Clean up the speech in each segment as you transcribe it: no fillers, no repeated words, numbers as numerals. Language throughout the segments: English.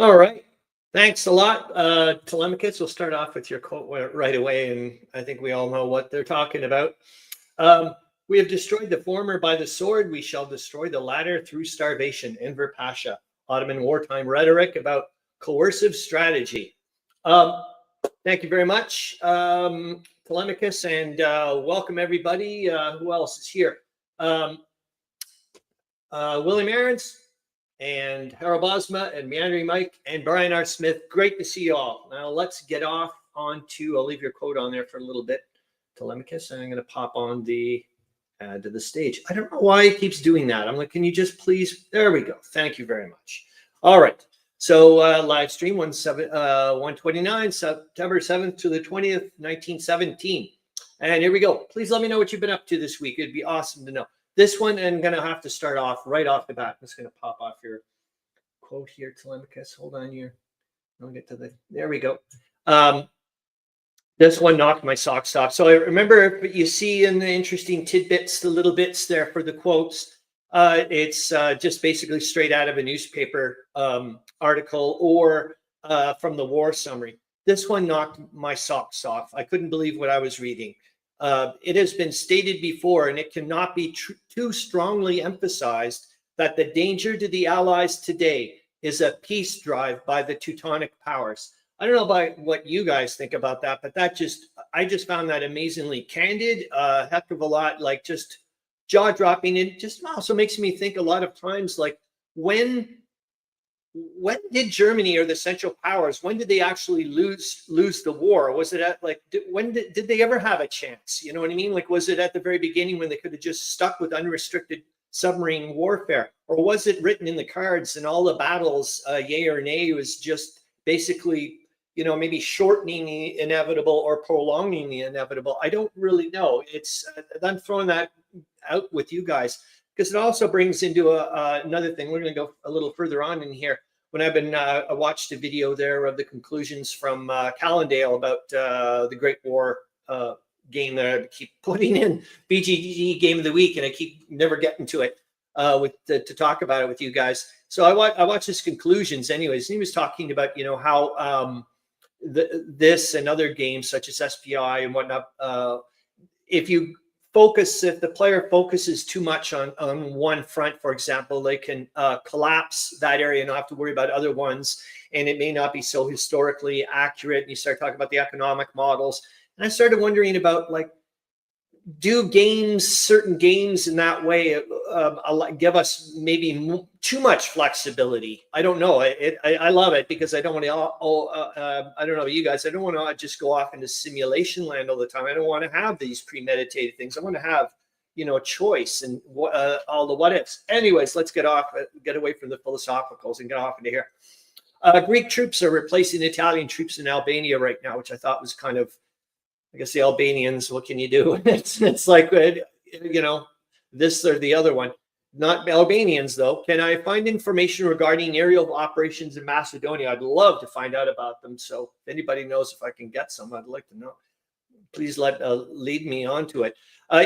All right. Thanks a lot, Tolemykus. We'll start off with your quote right away, and I think we all know what they're talking about. We have destroyed the former by the sword. We shall destroy the latter through starvation. Enver Pasha, Ottoman wartime rhetoric about coercive strategy. Thank you very much, Tolemykus, and welcome everybody. Who else is here? William Arends and Harro Bosma and Meandering Mike and Brian R. Smith. Great to see you all. Now let's get off onto, I'll leave your quote on there for a little bit, Tolemykus, and I'm going to pop on the add to the stage. I don't know why it keeps doing that. I'm like, can you just please? There we go. Thank you very much. All right. So live stream 129, September 7th to the 20th, 1917. And here we go. Please let me know what you've been up to this week. It'd be awesome to know. This one, I'm going to have to start off right off the bat. I'm just going to pop off your quote here, Tolemykus. Hold on here. I'll get to the, there we go. This one knocked my socks off. So I remember, you see in the interesting tidbits, the little bits there for the quotes. It's just basically straight out of a newspaper article or from the war summary. This one knocked my socks off. I couldn't believe what I was reading. It has been stated before, and it cannot be too strongly emphasized, that the danger to the Allies today is a peace drive by the Teutonic powers. I don't know about what you guys think about that, but I just found that amazingly candid, a heck of a lot, like just jaw-dropping. It just also makes me think a lot of times, like when did Germany or the Central Powers, when did they actually lose the war? Was it at like, when did they ever have a chance? You know what I mean? Like, was it at the very beginning when they could have just stuck with unrestricted submarine warfare? Or was it written in the cards and all the battles, yay or nay, was just basically, you know, maybe shortening the inevitable or prolonging the inevitable? I don't really know. I'm throwing that out with you guys because it also brings into another thing. We're going to go a little further on in here. When I watched a video there of the conclusions from Callendale about the Great War game that I keep putting in, BGG Game of the Week, and I keep never getting to it to talk about it with you guys. So I watched his conclusions anyways, and he was talking about, you know, how this and other games such as SPI and whatnot, if the player focuses too much on one front, for example, they can collapse that area and not have to worry about other ones, and it may not be so historically accurate. And you start talking about the economic models, and I started wondering about, like, do certain games in that way give us maybe too much flexibility? I don't know. I love it because I don't want to, I don't know you guys, I don't want to just go off into simulation land all the time. I don't want to have these premeditated things. I want to have, you know, choice and all the what ifs. Anyways, let's get away from the philosophicals and get off into here. Greek troops are replacing Italian troops in Albania right now, which I thought was kind of, I guess the Albanians, what can you do? It's like, you know, this or the other one. Not Albanians, though. Can I find information regarding aerial operations in Macedonia? I'd love to find out about them. So if anybody knows if I can get some, I'd like to know. Please lead me on to it.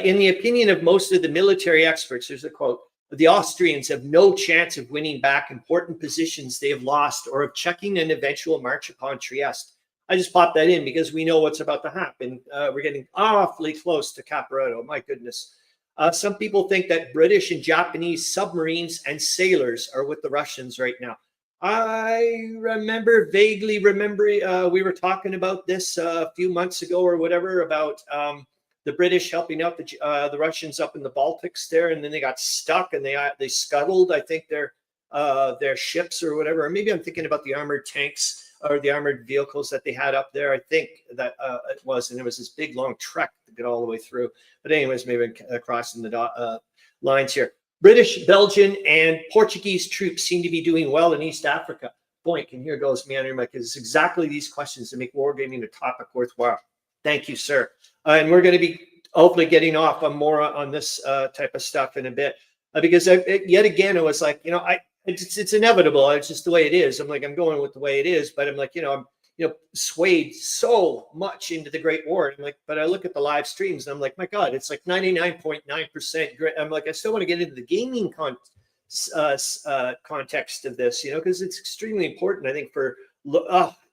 In the opinion of most of the military experts, there's a quote, the Austrians have no chance of winning back important positions they have lost or of checking an eventual march upon Trieste. I just popped that in because we know what's about to happen. We're getting awfully close to Caporetto. My goodness. Some people think that British and Japanese submarines and sailors are with the Russians right now. I vaguely remember we were talking about this a few months ago or whatever about the British helping out the Russians up in the Baltics there, and then they got stuck and they scuttled, I think, their ships or whatever. Or maybe I'm thinking about the armored tanks or the armored vehicles that they had up there. I think that it was, and it was this big long trek to get all the way through. But anyways, maybe I'm crossing the lines here. British, Belgian, and Portuguese troops seem to be doing well in East Africa. Boink, and here goes Meandering Mike. It's exactly these questions that make wargaming a topic worthwhile. Thank you, sir. And we're going to be hopefully getting off on more on this type of stuff in a bit. Because yet again, it was like, you know, it's inevitable. It's just the way it is. I'm like, I'm going with the way it is, but I'm like, you know, I'm swayed so much into the Great War. I'm like, but I look at the live streams and I'm like, my God, it's like 99.9%. I'm like, I still want to get into the gaming context of this, because it's extremely important, I think, for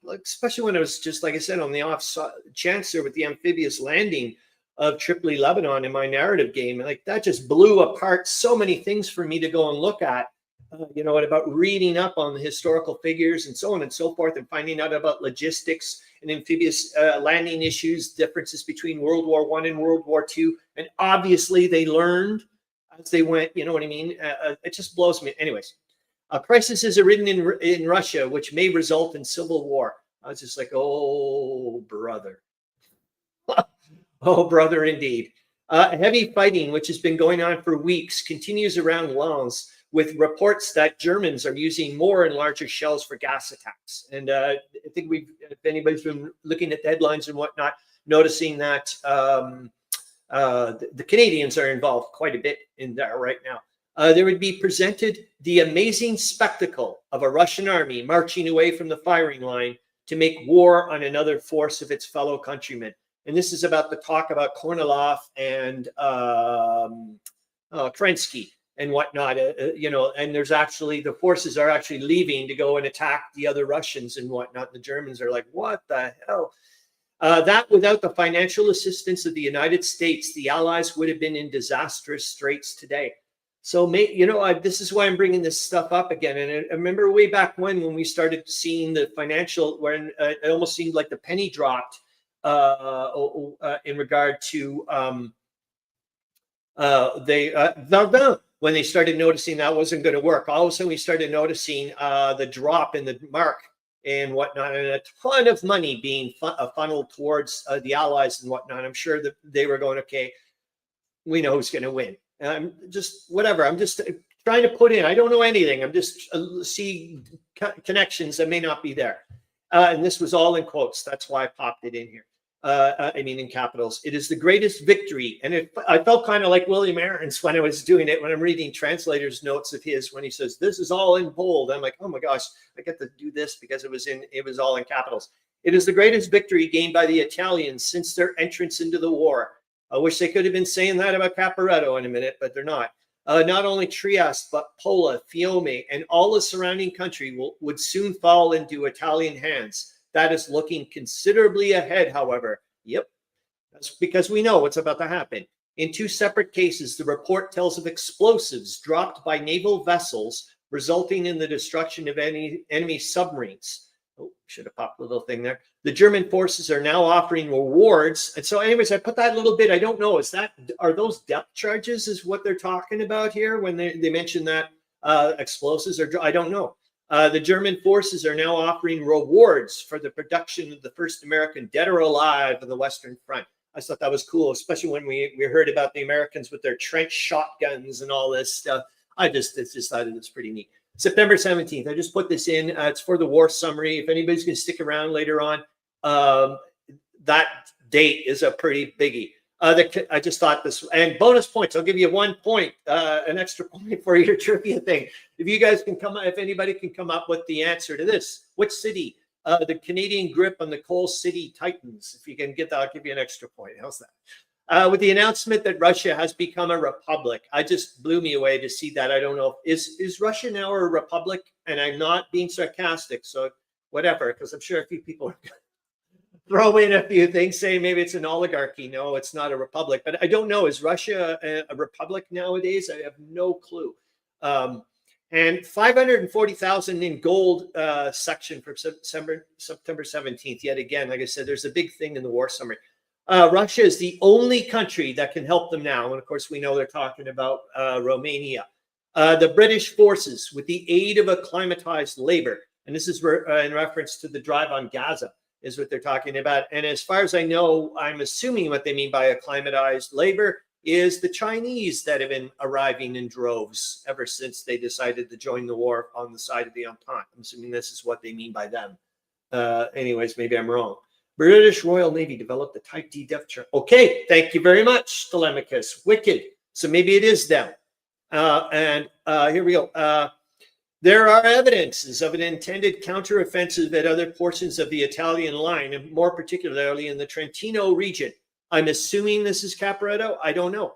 especially when I was just, like I said, on the off chance there with the amphibious landing of Tripoli, Lebanon in my narrative game. Like that just blew apart so many things for me to go and look at, and about reading up on the historical figures and so on and so forth, and finding out about logistics and amphibious landing issues, differences between World War I and World War II. And obviously they learned as they went, you know what I mean? It just blows me. Anyways, crisis is arisen in Russia, which may result in civil war. I was just like, oh, brother. Oh, brother, indeed. Heavy fighting, which has been going on for weeks, continues around Lens, with reports that Germans are using more and larger shells for gas attacks. And I think if anybody's been looking at the headlines and whatnot, noticing that the Canadians are involved quite a bit in there right now. There would be presented the amazing spectacle of a Russian army marching away from the firing line to make war on another force of its fellow countrymen. And this is about the talk about Kornilov and Kerensky and whatnot, and there's actually, the forces are actually leaving to go and attack the other Russians and whatnot. The Germans are like, what the hell? That without the financial assistance of the United States, the Allies would have been in disastrous straits today. So, this is why I'm bringing this stuff up again. And I remember way back when we started seeing the financial, when it almost seemed like the penny dropped in regard to when they started noticing that wasn't going to work. All of a sudden, we started noticing the drop in the mark and whatnot, and a ton of money being funneled towards the Allies and whatnot. I'm sure that they were going, okay, we know who's going to win. I'm just whatever. I'm just trying to put in. I don't know anything. I'm just see connections that may not be there. And this was all in quotes. That's why I popped it in here. In capitals. It is the greatest victory. And I felt kind of like William Arends when I was doing it, when I'm reading translator's notes of his, when he says, this is all in bold. I'm like, oh my gosh, I get to do this because it was all in capitals. It is the greatest victory gained by the Italians since their entrance into the war. I wish they could have been saying that about Caporetto in a minute, but they're not. Not only Trieste, but Pola, Fiume, and all the surrounding country would soon fall into Italian hands. That is looking considerably ahead, however. Yep, that's because we know what's about to happen. In two separate cases, the report tells of explosives dropped by naval vessels, resulting in the destruction of enemy submarines. Oh, should have popped a little thing there. The German forces are now offering rewards. And so anyways, I put that little bit, I don't know, are those depth charges is what they're talking about here when they mention that explosives are, I don't know. The German forces are now offering rewards for the production of the first American dead or alive on the Western Front. I thought that was cool, especially when we heard about the Americans with their trench shotguns and all this stuff. I just thought it was pretty neat. September 17th, I just put this in. It's for the war summary. If anybody's going to stick around later on, that date is a pretty biggie. I just thought this, and bonus points. I'll give you 1 point, an extra point for your trivia thing. If you guys can if anybody can come up with the answer to this, which city, the Canadian grip on the Coal City Titans? If you can get that, I'll give you an extra point. How's that? With the announcement that Russia has become a republic, I just blew me away to see that. I don't know, is Russia now a republic? And I'm not being sarcastic, so whatever, because I'm sure a few people are throw in a few things saying maybe it's an oligarchy. No, it's not a republic. But I don't know. Is Russia a republic nowadays? I have no clue. And 540,000 in gold section for September 17th. Yet again, like I said, there's a big thing in the war summary. Russia is the only country that can help them now. And of course, we know they're talking about Romania. The British forces, with the aid of acclimatized labor, and this is in reference to the drive on Gaza, is what they're talking about. And as far as I know, I'm assuming what they mean by acclimatized labor is the Chinese that have been arriving in droves ever since they decided to join the war on the side of the Entente. I'm assuming this is what they mean by them. Anyways, maybe I'm wrong. British Royal Navy developed the Type D depth chart. Okay, thank you very much, Tolemykus. Wicked. So maybe it is them. Here we go. There are evidences of an intended counteroffensive at other portions of the Italian line, and more particularly in the Trentino region. I'm assuming this is Caporetto. I don't know.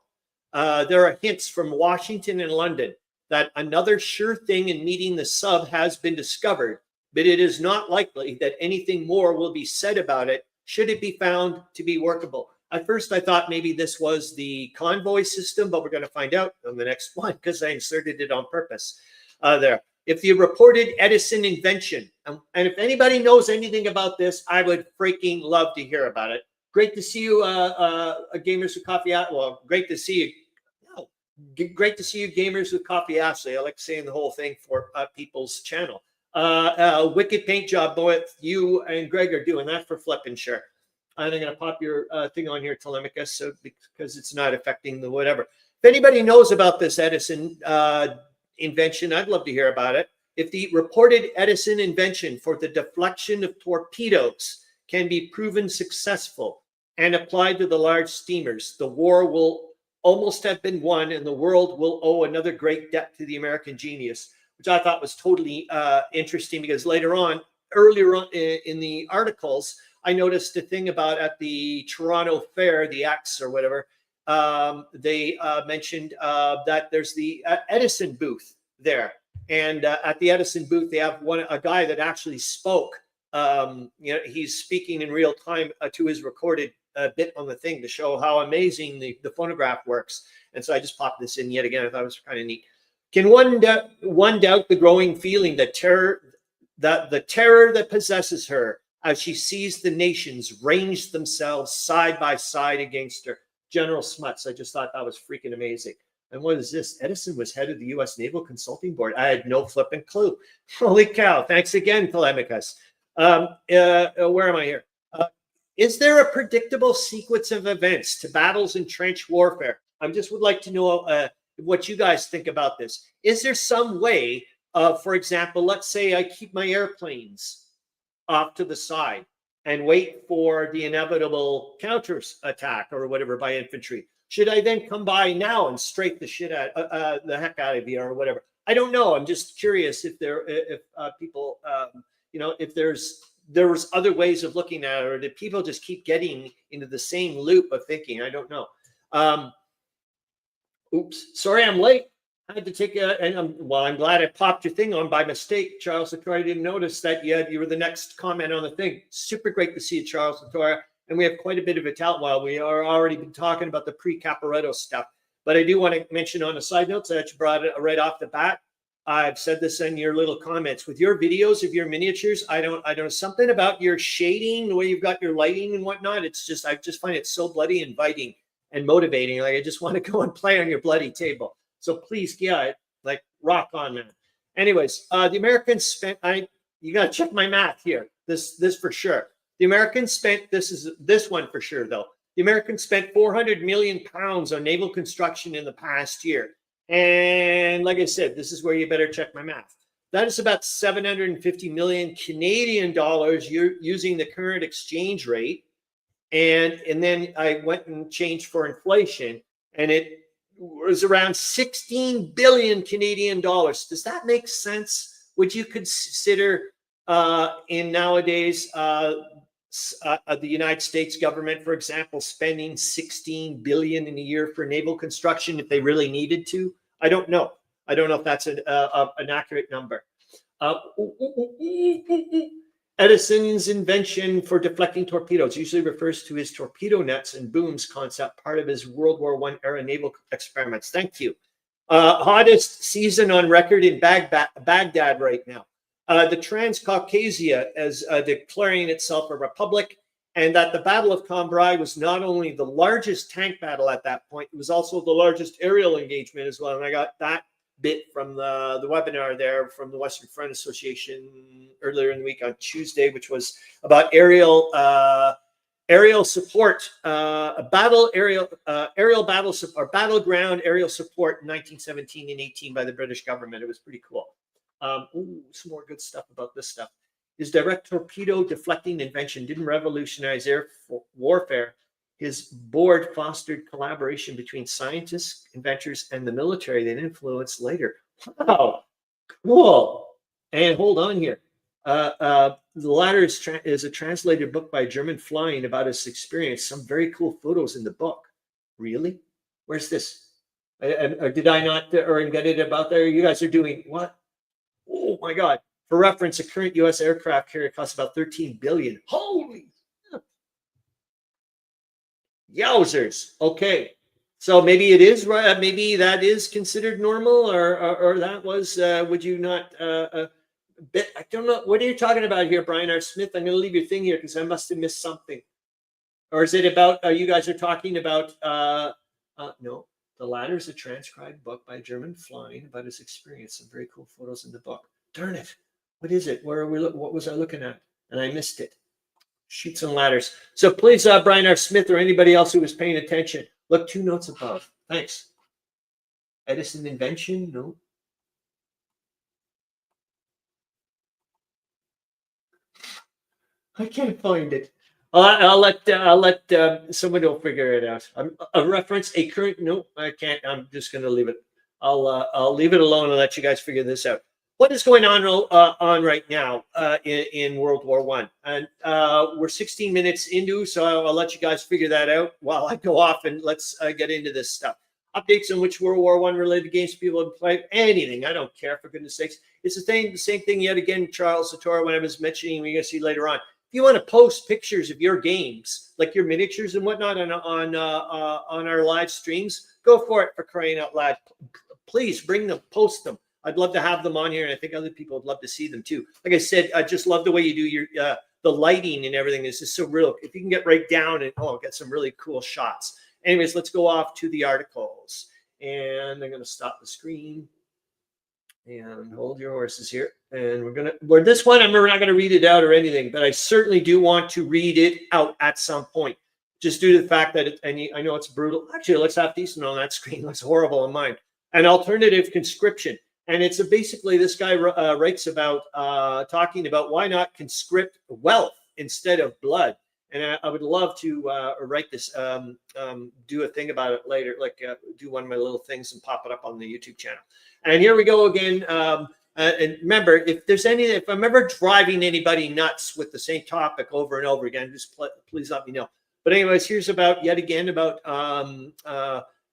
There are hints from Washington and London that another sure thing in meeting the sub has been discovered, but it is not likely that anything more will be said about it should it be found to be workable. At first, I thought maybe this was the convoy system, but we're going to find out on the next one because I inserted it on purpose there. If the reported Edison invention, and if anybody knows anything about this, I would freaking love to hear about it. Great to see you, Gamers with Coffee. Well, great to see you. No, great to see you, Gamers with Coffee Ashley. I like saying the whole thing for people's channel. Wicked paint job, both you and Greg are doing that for flipping sure. And I'm going to pop your thing on here, Tolemykus, so because it's not affecting the whatever. If anybody knows about this Edison invention, I'd love to hear about it. If the reported Edison invention for the deflection of torpedoes can be proven successful and applied to the large steamers, the war will almost have been won and the world will owe another great debt to the American genius, which I thought was totally interesting because later on, earlier on in the articles, I noticed a thing about at the Toronto Fair, the X or whatever, they mentioned that there's the Edison booth there. And at the Edison booth, they have a guy that actually spoke. He's speaking in real time to his recorded bit on the thing to show how amazing the phonograph works. And so I just popped this in yet again. I thought it was kind of neat. Can one doubt the growing feeling that the terror that possesses her as she sees the nations range themselves side by side against her? General Smuts, I just thought that was freaking amazing. And what is this? Edison was head of the U.S. Naval Consulting Board. I had no flipping clue. Holy cow. Thanks again, Tolemykus. Where am I here? Is there a predictable sequence of events to battles in trench warfare? I just would like to know what you guys think about this. Is there some way, for example, let's say I keep my airplanes off to the side and wait for the inevitable counter attack or whatever by infantry. Should I then come by now and straight the shit out, the heck out of you or whatever? I don't know. I'm just curious if people, if there was other ways of looking at it, or did people just keep getting into the same loop of thinking? I don't know. Oops, sorry, I'm late. I had to take I'm glad I popped your thing on by mistake, Charles Latora. I didn't notice that you were the next comment on the thing. Super great to see you, Charles Latora. And we have quite a bit of a talent while we are already been talking about the pre-Caporetto stuff. But I do want to mention on a side note, so that you brought it right off the bat. I've said this in your little comments with your videos of your miniatures. I don't something about your shading, the way you've got your lighting and whatnot. It's just, I just find it so bloody inviting and motivating. Like I just want to go and play on your bloody table. So please, yeah, like rock on, man. Anyways, the Americans spent, you got to check my math here. This for sure. The Americans spent, this one for sure though. The Americans spent 400 million pounds on naval construction in the past year. And like I said, this is where you better check my math. That is about 750 million Canadian dollars using the current exchange rate. And then I went and changed for inflation, and it was around 16 billion Canadian dollars. Does that make sense? Would you consider in nowadays the United States government, for example, spending 16 billion in a year for naval construction if they really needed to? I don't know. I don't know if that's an accurate number. Edison's invention for deflecting torpedoes usually refers to his torpedo nets and booms concept, part of his World War I era naval experiments. Thank you. Hottest season on record in Baghdad right now. The Transcaucasia is declaring itself a republic, and that the Battle of Cambrai was not only the largest tank battle at that point, it was also the largest aerial engagement as well. And I got that bit from the webinar there from the Western Front Association earlier in the week on Tuesday, which was about aerial support, battleground aerial support in 1917 and 18 by the British government. It was pretty cool. Some more good stuff about this stuff. His direct torpedo deflecting invention didn't revolutionize air warfare. His board fostered collaboration between scientists, inventors, and the military that influenced later. Wow, cool. And hold on here. The latter is a translated book by a German flying about his experience. Some very cool photos in the book. Really? Where's this? Or did I not or get it about there? You guys are doing what? Oh my God. For reference, a current U.S. aircraft carrier costs about $13 billion. Holy yowzers. Okay. So maybe it is right. Maybe that is considered normal, or that was. Would you not? I don't know. What are you talking about here, Brian R. Smith? I'm going to leave your thing here because I must have missed something. Or is it about? You guys are talking about? No, the latter is a transcribed book by a German flying about his experience. Some very cool photos in the book. Darn it! What is it? Where are we? What was I looking at? And I missed it. Chutes and ladders. So please, Brian R. Smith or anybody else who was paying attention, look 2 notes above. Thanks. Edison invention? No. I can't find it. I'll let someone will figure it out. A reference, a current. No, I can't. I'm just going to leave it. I'll leave it alone and let you guys figure this out. What is going on right now in World War I? And we're 16 minutes into, so I'll let you guys figure that out while I go off and let's get into this stuff. Updates on which World War I related games people have played. Anything. I don't care, for goodness sakes. It's the same thing yet again, Charles Latora, when I was mentioning, we're going to see later on. If you want to post pictures of your games, like your miniatures and whatnot on our live streams, go for it, for crying out loud. Please bring them, post them. I'd love to have them on here, and I think other people would love to see them too. Like I said, I just love the way you do your the lighting and everything. Is just so real. If you can get right down and get some really cool shots. Anyways, let's go off to the articles, and I'm going to stop the screen and hold your horses here. And we're this one, we're not going to read it out or anything, but I certainly do want to read it out at some point, just due to the fact that I know it's brutal. Actually, it looks half decent on that screen. It looks horrible on mine. An alternative conscription. And it's basically this guy writes about talking about why not conscript wealth instead of blood. And I would love to write this, do a thing about it later, like do one of my little things and pop it up on the YouTube channel. And here we go again. And remember, if I'm ever driving anybody nuts with the same topic over and over again, just please let me know. But anyways, here's yet again about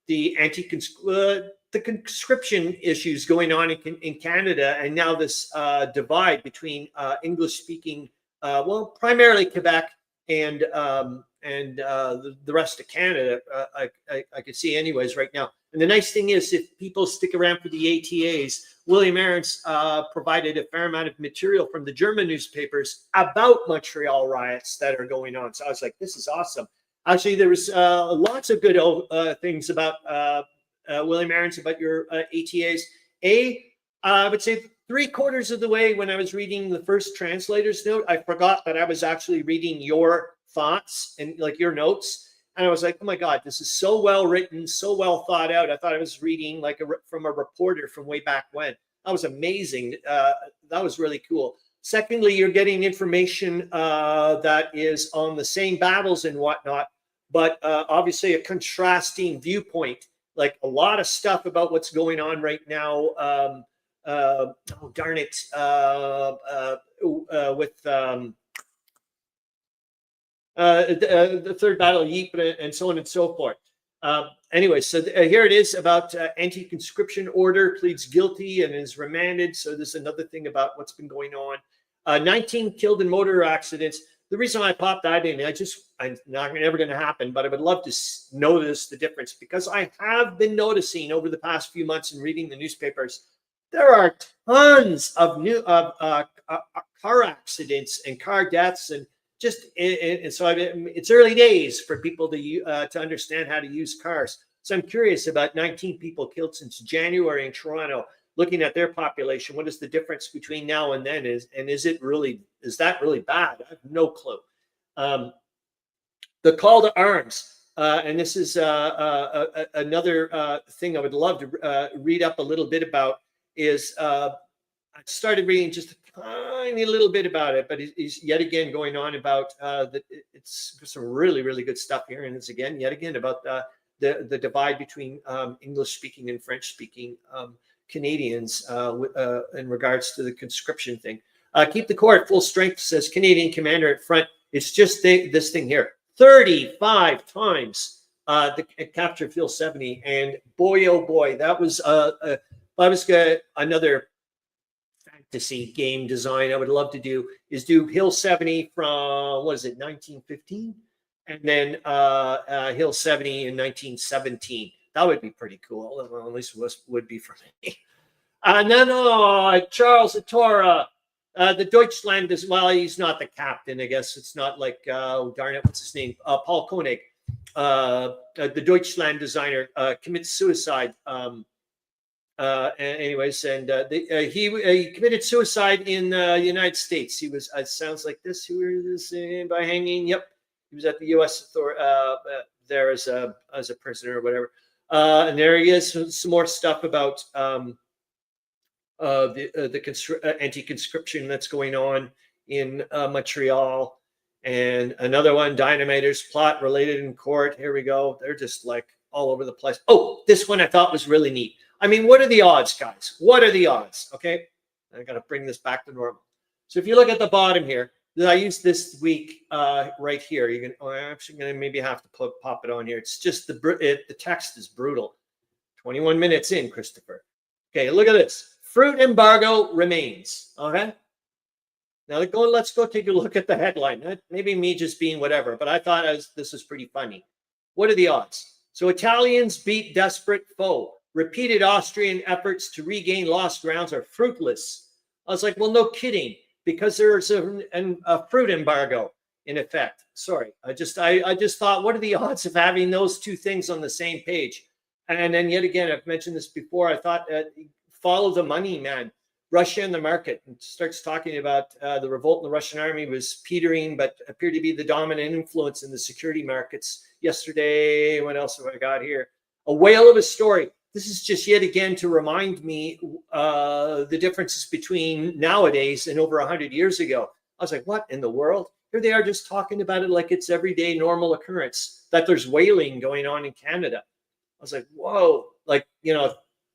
the conscription issues going on in Canada, and now this divide between English-speaking, primarily Quebec and the rest of Canada. I could see anyways right now. And the nice thing is, if people stick around for the ATAs, William Arends provided a fair amount of material from the German newspapers about Montreal riots that are going on. So I was like, this is awesome. Actually, there was lots of good things about William Arends, about your ATAs. I would say 3/4 of the way when I was reading the first translator's note, I forgot that I was actually reading your thoughts and like your notes. And I was like, oh my God, this is so well written, so well thought out. I thought I was reading like from a reporter from way back when. That was amazing. That was really cool. Secondly, you're getting information that is on the same battles and whatnot, but obviously a contrasting viewpoint, like a lot of stuff about what's going on right now. Oh, darn it. With the third battle of Ypres and so on and so forth. Anyway, so here it is about anti-conscription order, pleads guilty and is remanded. So there's another thing about what's been going on. 19 killed in motor accidents. The reason I popped that in, I'm never going to happen, but I would love to notice the difference, because I have been noticing over the past few months in reading the newspapers, there are tons of new car accidents and car deaths, and so it's early days for people to understand how to use cars. So I'm curious about 19 people killed since January in Toronto. Looking at their population, what is the difference between now and then? Is that really bad? I have no clue. The call to arms, and this is another thing I would love to read up a little bit about. Is I started reading just a tiny little bit about it, but he's yet again going on about it's some really, really good stuff here, and it's yet again about the divide between English-speaking and French-speaking Canadians in regards to the conscription thing. Keep the corps at full strength, says Canadian commander at front. It's just this thing here. 35 times the capture of Hill 70, and boy, oh boy, that was another fantasy game design I would love to do is do Hill 70 from, what is it, 1915, and then Hill 70 in 1917. That would be pretty cool. Well, at least it would be for me. No, Charles Latora, the Deutschland is, well, he's not the captain, I guess. It's not like, darn it, what's his name? Paul Koenig, the Deutschland designer, commits suicide. Anyways, and he committed suicide in the United States. He was, it sounds like this, who is by hanging. Yep. He was at the U.S. there as a prisoner or whatever. And there he is, some more stuff about the anti-conscription that's going on in Montreal, and another one, Dynamiter's plot related in court. Here we go. They're just like all over the place. Oh, this one I thought was really neat. I mean, what are the odds, guys? What are the odds? Okay, I got to bring this back to normal. So if you look at the bottom here, I used this week right here. You can. Oh, I'm actually going to maybe have to pop it on here. It's just the text is brutal. 21 minutes in, Christopher. Okay, look at this. Fruit embargo remains. Okay. Now let's go take a look at the headline. Maybe me just being whatever, but I thought this was pretty funny. What are the odds? So Italians beat desperate foe. Repeated Austrian efforts to regain lost grounds are fruitless. I was like, well, no kidding, because there's a fruit embargo in effect. Sorry, I just thought, what are the odds of having those two things on the same page? And then yet again, I've mentioned this before. I thought, follow the money, man. Russia and the market, and starts talking about the revolt in the Russian army was petering, but appeared to be the dominant influence in the security markets yesterday. What else have I got here? A whale of a story. This is just yet again to remind me the differences between nowadays and over 100 years ago. I was like, what in the world? Here they are just talking about it like it's everyday normal occurrence, that there's whaling going on in Canada. I was like, whoa, like,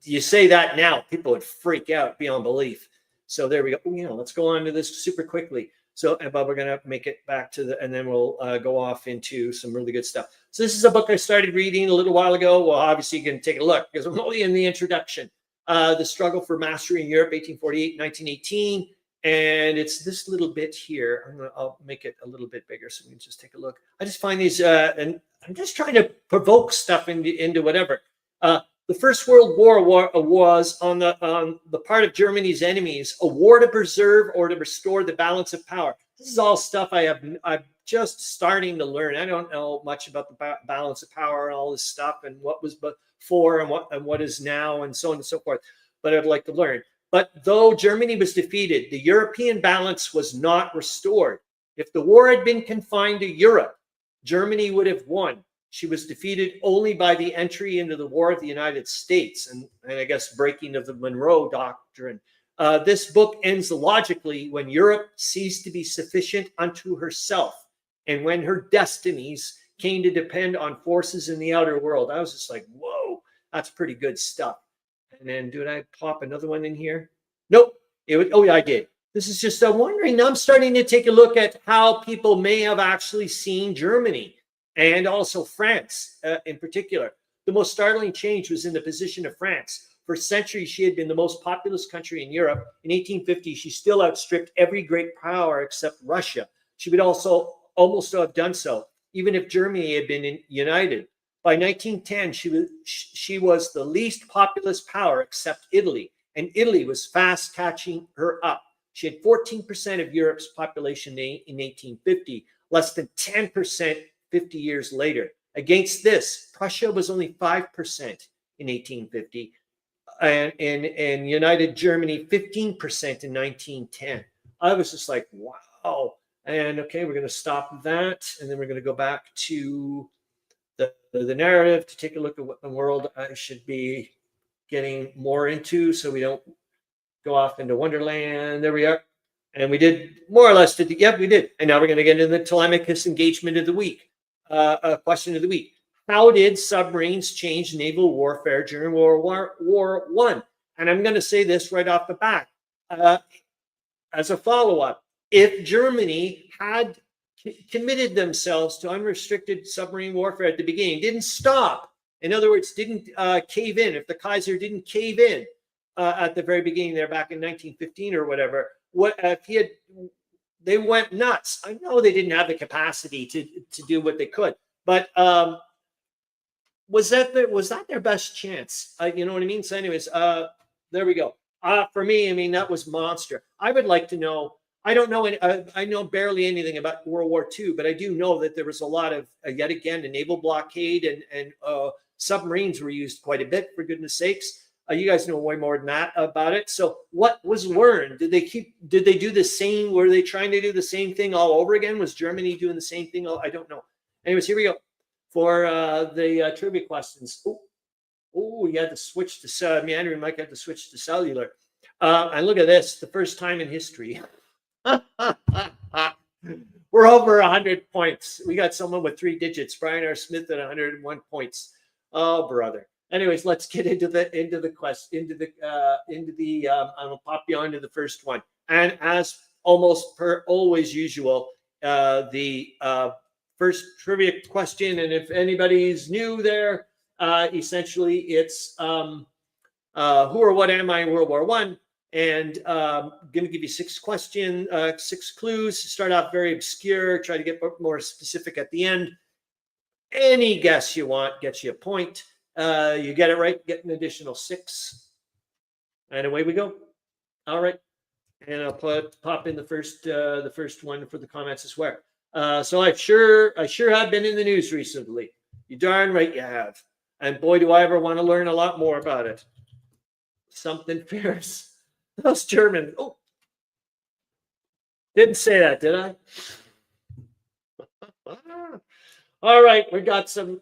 you say that now, people would freak out beyond belief. So there we go. Let's go on to this super quickly. So, but we're going to make it back to and then we'll go off into some really good stuff. So this is a book I started reading a little while ago. Well, obviously you can take a look because I'm only in the introduction. The Struggle for Mastery in Europe, 1848-1918. And it's this little bit here. I'll make it a little bit bigger so we can just take a look. I just find these, and I'm just trying to provoke stuff into whatever. The First World War was on the part of Germany's enemies, a war to preserve or to restore the balance of power. This is all stuff I'm just starting to learn. I don't know much about the balance of power and all this stuff and what was before and what is now and so on and so forth. But I'd like to learn. But though Germany was defeated, the European balance was not restored. If the war had been confined to Europe, Germany would have won. She was defeated only by the entry into the war of the United States and I guess breaking of the Monroe Doctrine. This book ends logically when Europe ceased to be sufficient unto herself and when her destinies came to depend on forces in the outer world. I was just like, whoa, that's pretty good stuff. And then did I pop another one in here? Nope. Oh, yeah, I did. This is just wondering. Now I'm starting to take a look at how people may have actually seen Germany. And also France in particular. The most startling change was in the position of France. For centuries, she had been the most populous country in Europe. In 1850, she still outstripped every great power except Russia. She would also almost have done so, even if Germany had been united. By 1910, she was the least populous power except Italy, and Italy was fast catching her up. She had 14% of Europe's population in 1850, less than 10% 50 years later. Against this, Prussia was only 5% in 1850, and United Germany 15% in 1910. I was just like, wow. And okay, we're going to stop that, and then we're going to go back to the narrative to take a look at what the world I should be getting more into, so we don't go off into Wonderland. There we are. And we did more or less. Yep, we did. And now we're going to get into the Tolemykus engagement of the week. Question of the week. How did submarines change naval warfare during War One? And I'm going to say this right off the bat as a follow-up. If Germany had committed themselves to unrestricted submarine warfare at the beginning, didn't stop. In other words, didn't cave in. If the Kaiser didn't cave in at the very beginning there back in 1915 or whatever, what if he had, they went nuts. I know they didn't have the capacity to do what they could, but was that their best chance? You know what I mean? So anyways, there we go. For me, I mean, that was monster. I would like to know, I don't know, I know barely anything about World War II, but I do know that there was a lot of, yet again, a naval blockade and submarines were used quite a bit, for goodness sakes. You guys know way more than that about it. So what was learned? Did they do the same? Were they trying to do the same thing all over again? Was Germany doing the same thing? I don't know. Anyways, here we go for the trivia questions. Oh, you had to switch to Meandering. Mike had to switch to cellular. And look at this, the first time in history. We're over 100 points. We got someone with 3 digits. Brian R. Smith at 101 points. Oh, brother. Anyways, let's get into the quest, I'm gonna pop you onto the first one. And as almost per always usual, the first trivia question, and if anybody's new there, essentially it's who or what am I in World War I? And I'm going to give you 6 clues. Start off very obscure, try to get more specific at the end. Any guess you want gets you a point. You get it right, get an additional 6. And away we go. All right. And I'll pop in the first one for the comments as well. So I sure have been in the news recently. You darn right you have. And boy, do I ever want to learn a lot more about it. Something fierce. Those Germans. Oh, didn't say that, did I? All right, we got some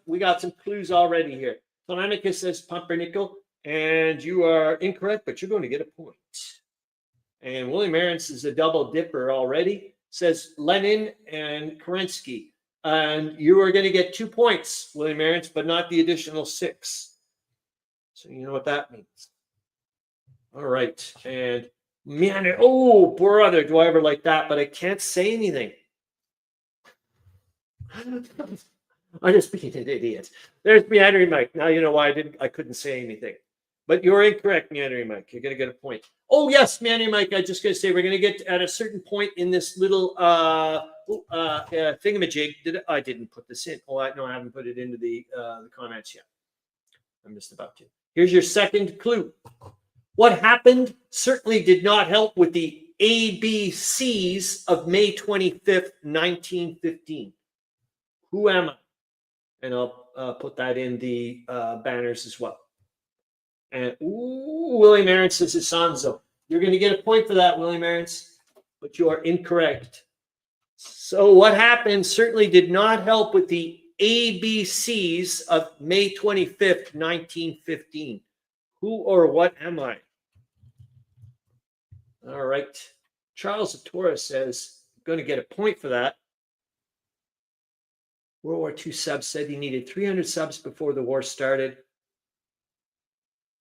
clues already here. Tolemykus says pumpernickel, and you are incorrect, but you're going to get a point. And William Arends is a double dipper already. Says Lenin and Kerensky. And you are going to get 2 points, William Arends, but not the additional 6. So you know what that means. All right. And Meandering. Oh, brother, do I ever like that? But I can't say anything. I'm just being an idiot. There's Meandering Mike. Now you know why I couldn't say anything. But you're incorrect, Meandering Mike. You're going to get a point. Oh, yes, Meandering Mike. I'm just going to say we're going to get at a certain point in this little thingamajig. I didn't put this in. Oh, no, I haven't put it into the comments yet. I'm just about to. Here's your second clue. What happened certainly did not help with the ABCs of May 25th, 1915. Who am I? And I'll put that in the banners as well. And William Arends says it's Sanzo. You're going to get a point for that, William Arends, but you are incorrect. So what happened certainly did not help with the ABCs of May 25th, 1915. Who or what am I? All right. Charles Latora says, I'm going to get a point for that. World War II subs said he needed 300 subs before the war started.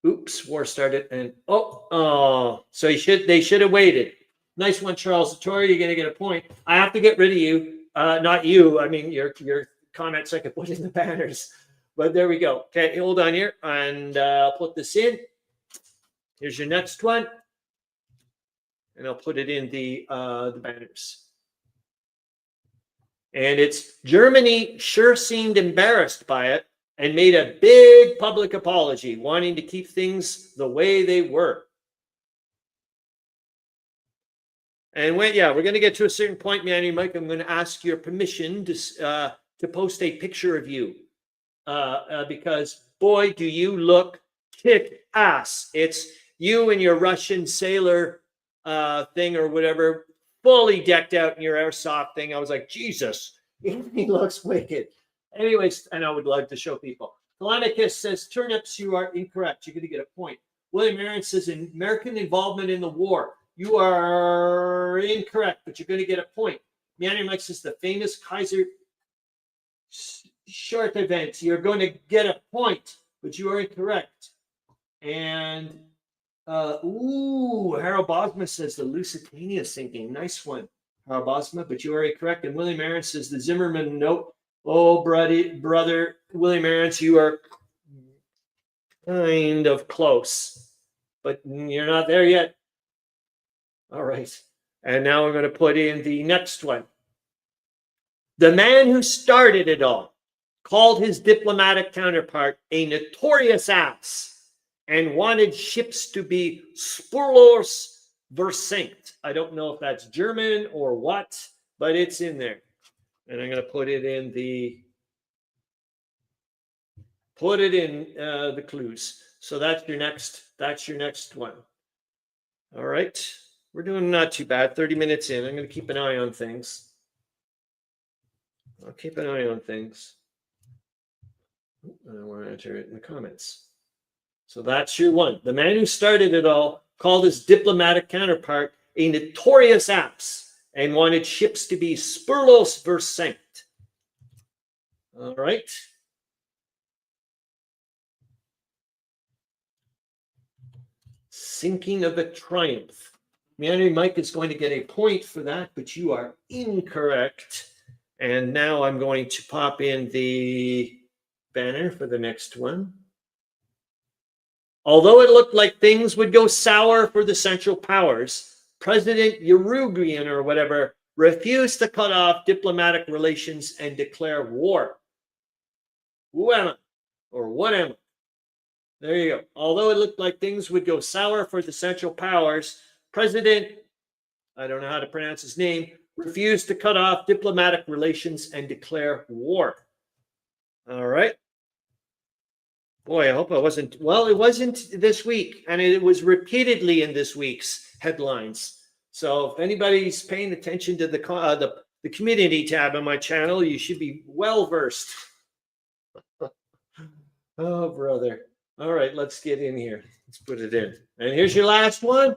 Oops, war started. And so they should have waited. Nice one, Charles Latora. You're going to get a point. I have to get rid of you. Not you. I mean, your comments I could put in the banners. But there we go. Okay, hold on here. And I'll put this in. Here's your next one. And I'll put it in the banners. And it's Germany sure seemed embarrassed by it and made a big public apology, wanting to keep things the way they were. And we're going to get to a certain point, Manny Mike. I'm going to ask your permission to post a picture of you because, boy, do you look kick ass. It's you and your Russian sailor thing or whatever, fully decked out in your airsoft thing. I was like, Jesus, he looks wicked. Anyways, and I would love to show people. Tolemykus says, turnips, you are incorrect. You're going to get a point. William Arends says, American involvement in the war. You are incorrect, but you're going to get a point. Meandering Mike says, the famous Kaiser short event. You're going to get a point, but you are incorrect. And Harro Bosma says the Lusitania sinking. Nice one, Bosma, but you are correct. And William Arends says the Zimmerman note. Oh, brother, William Arends, you are kind of close, but you're not there yet. All right. And now we're going to put in the next one. The man who started it all called his diplomatic counterpart a notorious ass and wanted ships to be spurlos versenkt. I don't know if that's German or what, but it's in there. And I'm going to put it in the clues. So that's your next one. All right. We're doing not too bad. 30 minutes in. I'm going to keep an eye on things. I'll keep an eye on things. I want to enter it in the comments. So that's your one. The man who started it all called his diplomatic counterpart a notorious ass and wanted ships to be spurlos versenkt. All right. Sinking of the Triumph. Meandering Mike is going to get a point for that, but you are incorrect. And now I'm going to pop in the banner for the next one. Although it looked like things would go sour for the Central Powers, President Uruguayan or whatever refused to cut off diplomatic relations and declare war. Who am I? Or what am I? There you go. Although it looked like things would go sour for the Central Powers, President, I don't know how to pronounce his name, refused to cut off diplomatic relations and declare war. All right. Boy, I hope I wasn't. Well, it wasn't this week, and it was repeatedly in this week's headlines. So if anybody's paying attention to the community tab on my channel, you should be well versed. Oh, brother. All right, let's get in here. Let's put it in. And here's your last one.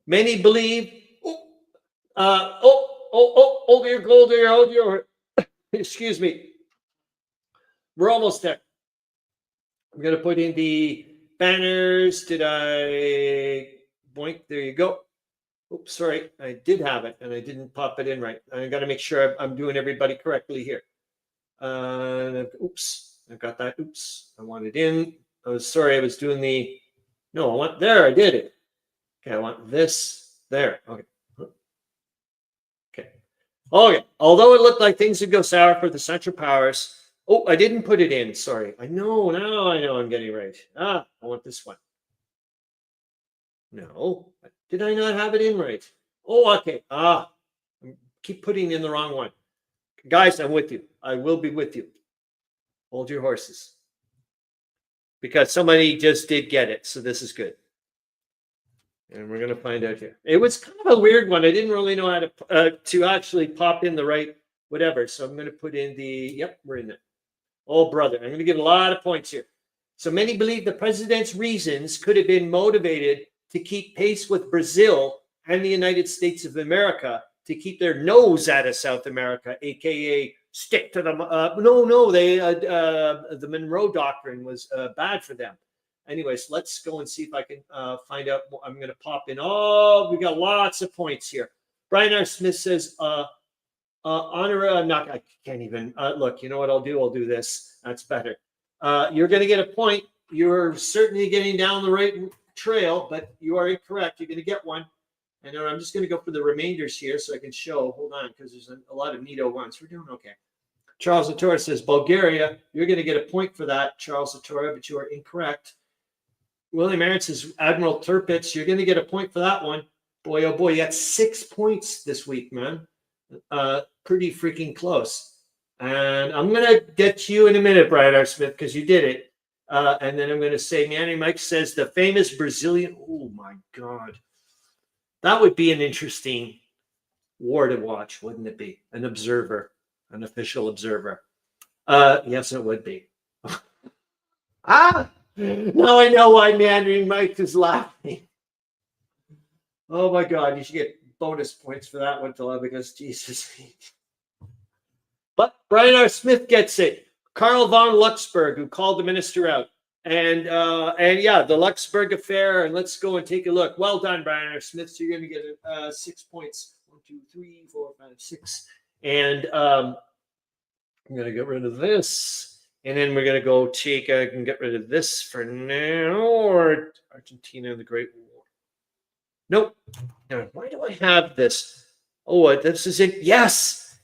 Many believe. Excuse me. We're almost there. I'm going to put in the banners. Did I? Boink. There you go. Oops, sorry. I did have it, and I didn't pop it in right. I got to make sure I'm doing everybody correctly here. Oops. I got that. Oops. I want it in. I was sorry. I was doing the. No, I want there. I did it. Okay. I want this there. Okay. Okay. Although it looked like things would go sour for the Central Powers. Oh, I didn't put it in. Sorry. I know. Now I know I'm getting it right. I want this one. No. Did I not have it in right? Oh, okay. I keep putting in the wrong one. Guys, I'm with you. I will be with you. Hold your horses. Because somebody just did get it. So this is good. And we're going to find out here. It was kind of a weird one. I didn't really know how to actually pop in the right whatever. So I'm going to put in the, yep, we're in there. Oh, brother. I'm going to give a lot of points here. So many believe the president's reasons could have been motivated to keep pace with Brazil and the United States of America to keep their nose out of South America, a.k.a. stick to them. The Monroe Doctrine was bad for them. Anyways, let's go and see if I can find out. I'm going to pop in. Oh, we got lots of points here. Brian R. Smith says, I can't even. Look, you know what I'll do? I'll do this. That's better. You're going to get a point. You're certainly getting down the right trail, but you are incorrect. You're going to get one. And I'm just going to go for the remainders here so I can show. Hold on, because there's a lot of neato ones. We're doing okay. Charles Latora says, Bulgaria. You're going to get a point for that, Charles Latora, but you are incorrect. William Arends says, Admiral Tirpitz, you're going to get a point for that one. Boy, oh boy, you got 6 points this week, man. Pretty freaking close. And I'm going to get you in a minute, Brian R. Smith, because you did it. And then I'm going to say, Meandering Mike says, the famous Brazilian. Oh, my God. That would be an interesting war to watch, wouldn't it be? An observer, an official observer. Yes, it would be. Now I know why Meandering Mike is laughing. Oh my God, you should get bonus points for that one, because Jesus. But Brian R. Smith gets it. Karl von Luxemburg, who called the minister out. And yeah, the Luxembourg affair. And let's go and take a look. Well done, Brian R. Smith. So you're going to get 6 points. 1, 2, 3, 4, 5, 6. And I'm going to get rid of this. And then we're going to go take, I can get rid of this for now, or Argentina and the Great War. Nope. Now, why do I have this? Oh, this is it. Yes.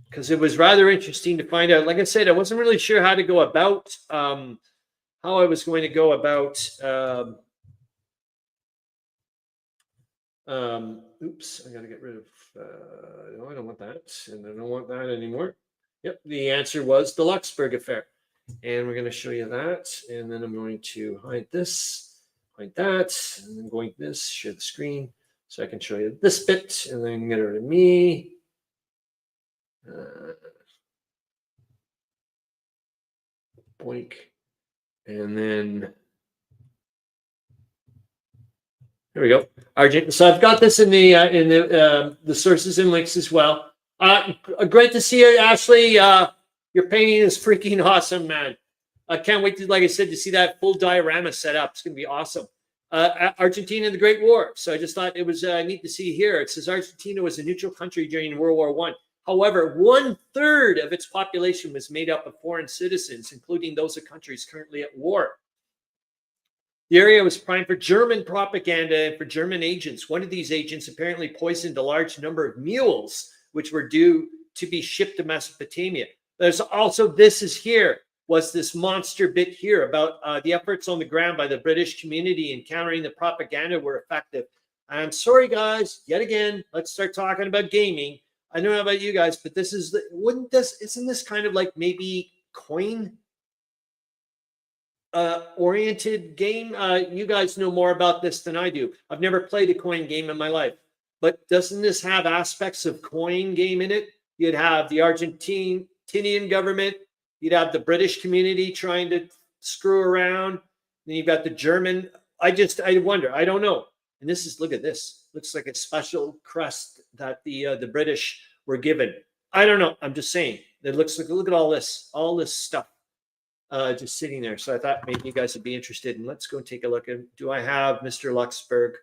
Because it was rather interesting to find out. Like I said, I wasn't really sure how to go about, how I was going to go about, oops, I got to get rid of, no, I don't want that. And I don't want that anymore. Yep, the answer was the Luxembourg affair. And we're going to show you that. And then I'm going to hide this, hide that, and then going this, share the screen. So I can show you this bit, and then get rid of me. Boink. And then there we go. Argent. So I've got this in the sources and links as well. Great to see you, Ashley. Your painting is freaking awesome, man. I can't wait to, like I said, to see that full diorama set up. It's going to be awesome. Argentina and the Great War. So I just thought it was neat to see here. It says Argentina was a neutral country during World War I. However, 1/3 of its population was made up of foreign citizens, including those of countries currently at war. The area was primed for German propaganda and for German agents. One of these agents apparently poisoned a large number of mules, which were due to be shipped to Mesopotamia. There's also, this is here, was this monster bit here about the efforts on the ground by the British community in countering the propaganda were effective. I'm sorry, guys, yet again, let's start talking about gaming. I don't know about you guys, but this is, isn't this kind of like maybe coin oriented game? You guys know more about this than I do. I've never played a coin game in my life, but doesn't this have aspects of coin game in it? You'd have the Argentinian government, you'd have the British community trying to screw around, then you've got the German. I wonder, I don't know. And this is, look at this. Looks like a special crest that the British were given. I don't know. I'm just saying. It looks like, look at all this stuff just sitting there. So I thought maybe you guys would be interested. And let's go take a look. And do I have Mr. Luxembourg?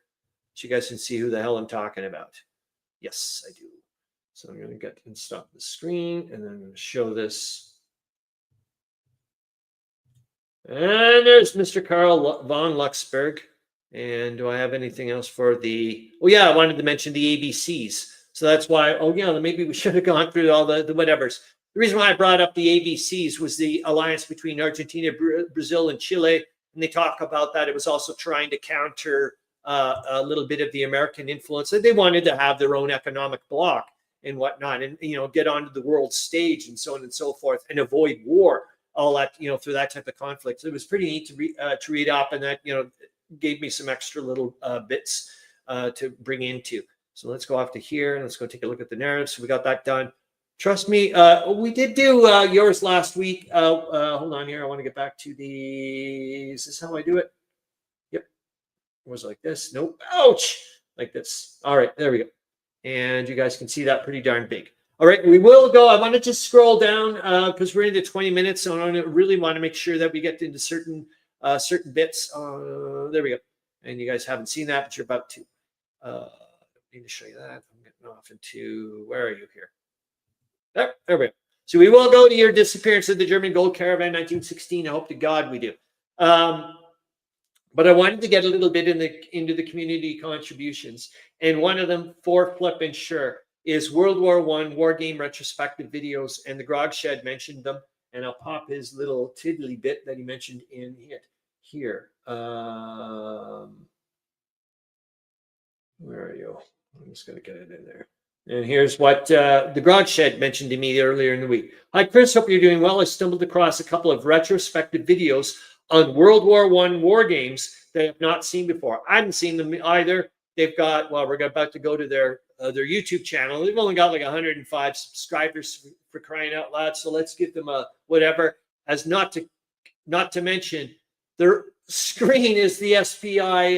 So you guys can see who the hell I'm talking about. Yes, I do. So I'm going to get and stop the screen, and then I'm going to show this. And there's Mr. Karl von Luxembourg. And do I have anything else for the, oh yeah, I wanted to mention the ABCs. So that's why, oh yeah, maybe we should have gone through all the whatevers. The reason why I brought up the ABCs was the alliance between Argentina, Brazil, and Chile. And they talk about that. It was also trying to counter a little bit of the American influence. They wanted to have their own economic bloc and whatnot, and, you know, get onto the world stage and so on and so forth, and avoid war, all that, you know, through that type of conflict. So it was pretty neat to read up, and that, you know, gave me some extra little bits to bring into. So let's go off to here and let's go take a look at the narrative. So we got that done. Trust me, we did do yours last week. Hold on here. I want to get back to the, is this how I do it? Yep. It was like this. Nope. Ouch. Like this. All right. There we go. And you guys can see that pretty darn big. All right. We will go. I want to just scroll down because we're into 20 minutes. So I really want to make sure that we get into certain bits. There we go. And you guys haven't seen that, but you're about to. I need to show you that. I'm getting off into, where are you here? There we go. So we will go to your disappearance of the German gold caravan, 1916. I hope to God we do. But I wanted to get a little bit into the community contributions. And one of them, for flipping sure, is World War I war game retrospective videos. And the Grog Shed mentioned them. And I'll pop his little tiddly bit that he mentioned in it here. Where are you? I'm just going to get it in there. And here's what the Grog Shed mentioned to me earlier in the week. Hi, Chris. Hope you're doing well. I stumbled across a couple of retrospective videos on World War I war games that I have not seen before. I haven't seen them either. They've got, well, we're about to go to their YouTube channel. They've only got like 105 subscribers for crying out loud. So let's give them a whatever. As not to mention, their screen is the SPI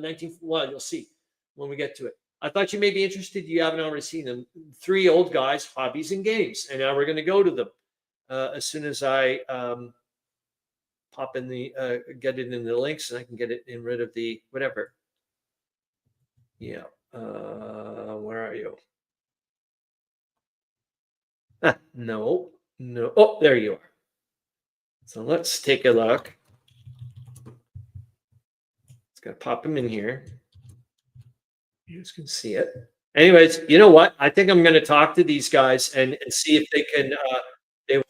19. Well, you'll see when we get to it. I thought you may be interested. You haven't already seen them. 3 old guys, hobbies and games, and now we're going to go to them as soon as I pop in the get it in the links, and I can get it in rid of the whatever. Yeah. Where are you? No. Oh, there you are. So let's take a look. It's gonna pop them in here. You guys can see it. Anyways, you know what? I think I'm going to talk to these guys and see if they can they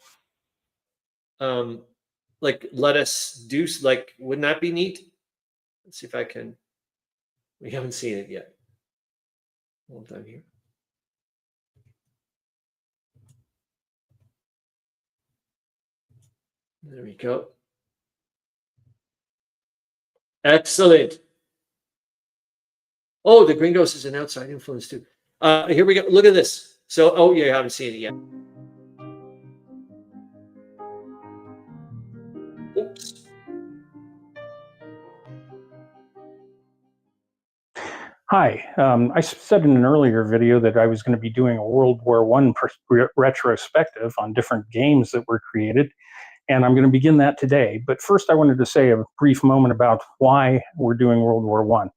like let us do, like, wouldn't that be neat? Let's see if I can. We haven't seen it yet. Hold on here. There we go. Excellent. Oh, the Gringos is an outside influence too. Here we go. Look at this. So, oh, you haven't seen it yet. Oops. Hi, I said in an earlier video that I was going to be doing a World War I retrospective on different games that were created, and I'm going to begin that today. But first I wanted to say a brief moment about why we're doing World War I.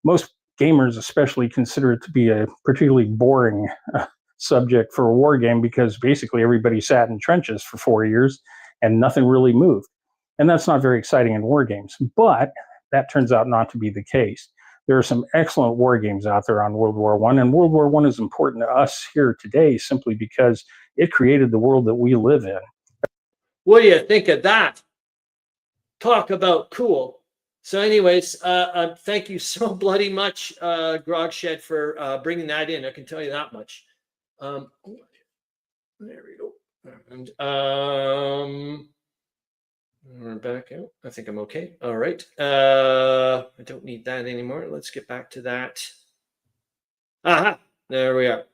Most gamers especially consider it to be a particularly boring subject for a war game because basically everybody sat in trenches for 4 years and nothing really moved. And that's not very exciting in war games, but that turns out not to be the case. There are some excellent war games out there on World War I, and World War I is important to us here today simply because it created the world that we live in. What do you think of that? Talk about cool. So anyways, thank you so bloody much, Grogshed, for bringing that in. I can tell you that much. There we go. And we're back out. I think I'm okay. All right. I don't need that anymore. Let's get back to that. Aha, there we are.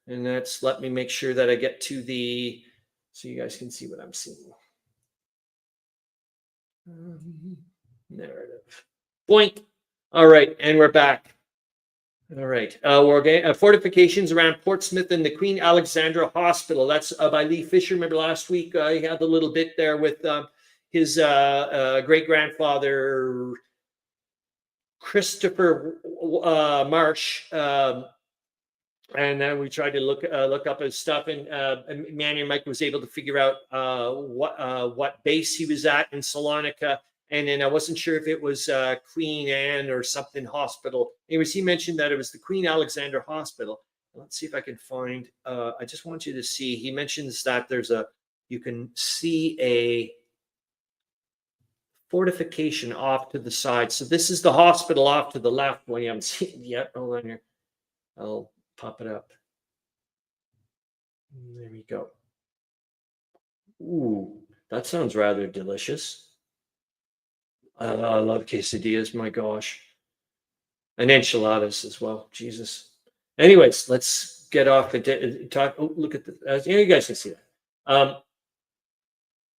And that's, let me make sure that I get to the, so you guys can see what I'm seeing. Narrative. Boink. All right, and we're back. All right. Fortifications around Portsmouth and the Queen Alexandra Hospital. That's by Lee Fisher. Remember last week he had the little bit there with his great-grandfather, Christopher Marsh. And then we tried to look up his stuff, and Manny and Mike was able to figure out what base he was at in Salonika. And then I wasn't sure if it was Queen Anne or something hospital. Anyways, he mentioned that it was the Queen Alexandra Hospital. Let's see if I can find. I just want you to see. He mentions that you can see a fortification off to the side. So this is the hospital off to the left. Well, you haven't seen it yet. Hold on here. I'll pop it up. There we go. Ooh, that sounds rather delicious. I love quesadillas, my gosh. And enchiladas as well. Jesus. Anyways, let's get off and talk. Oh, look at the. You guys can see that.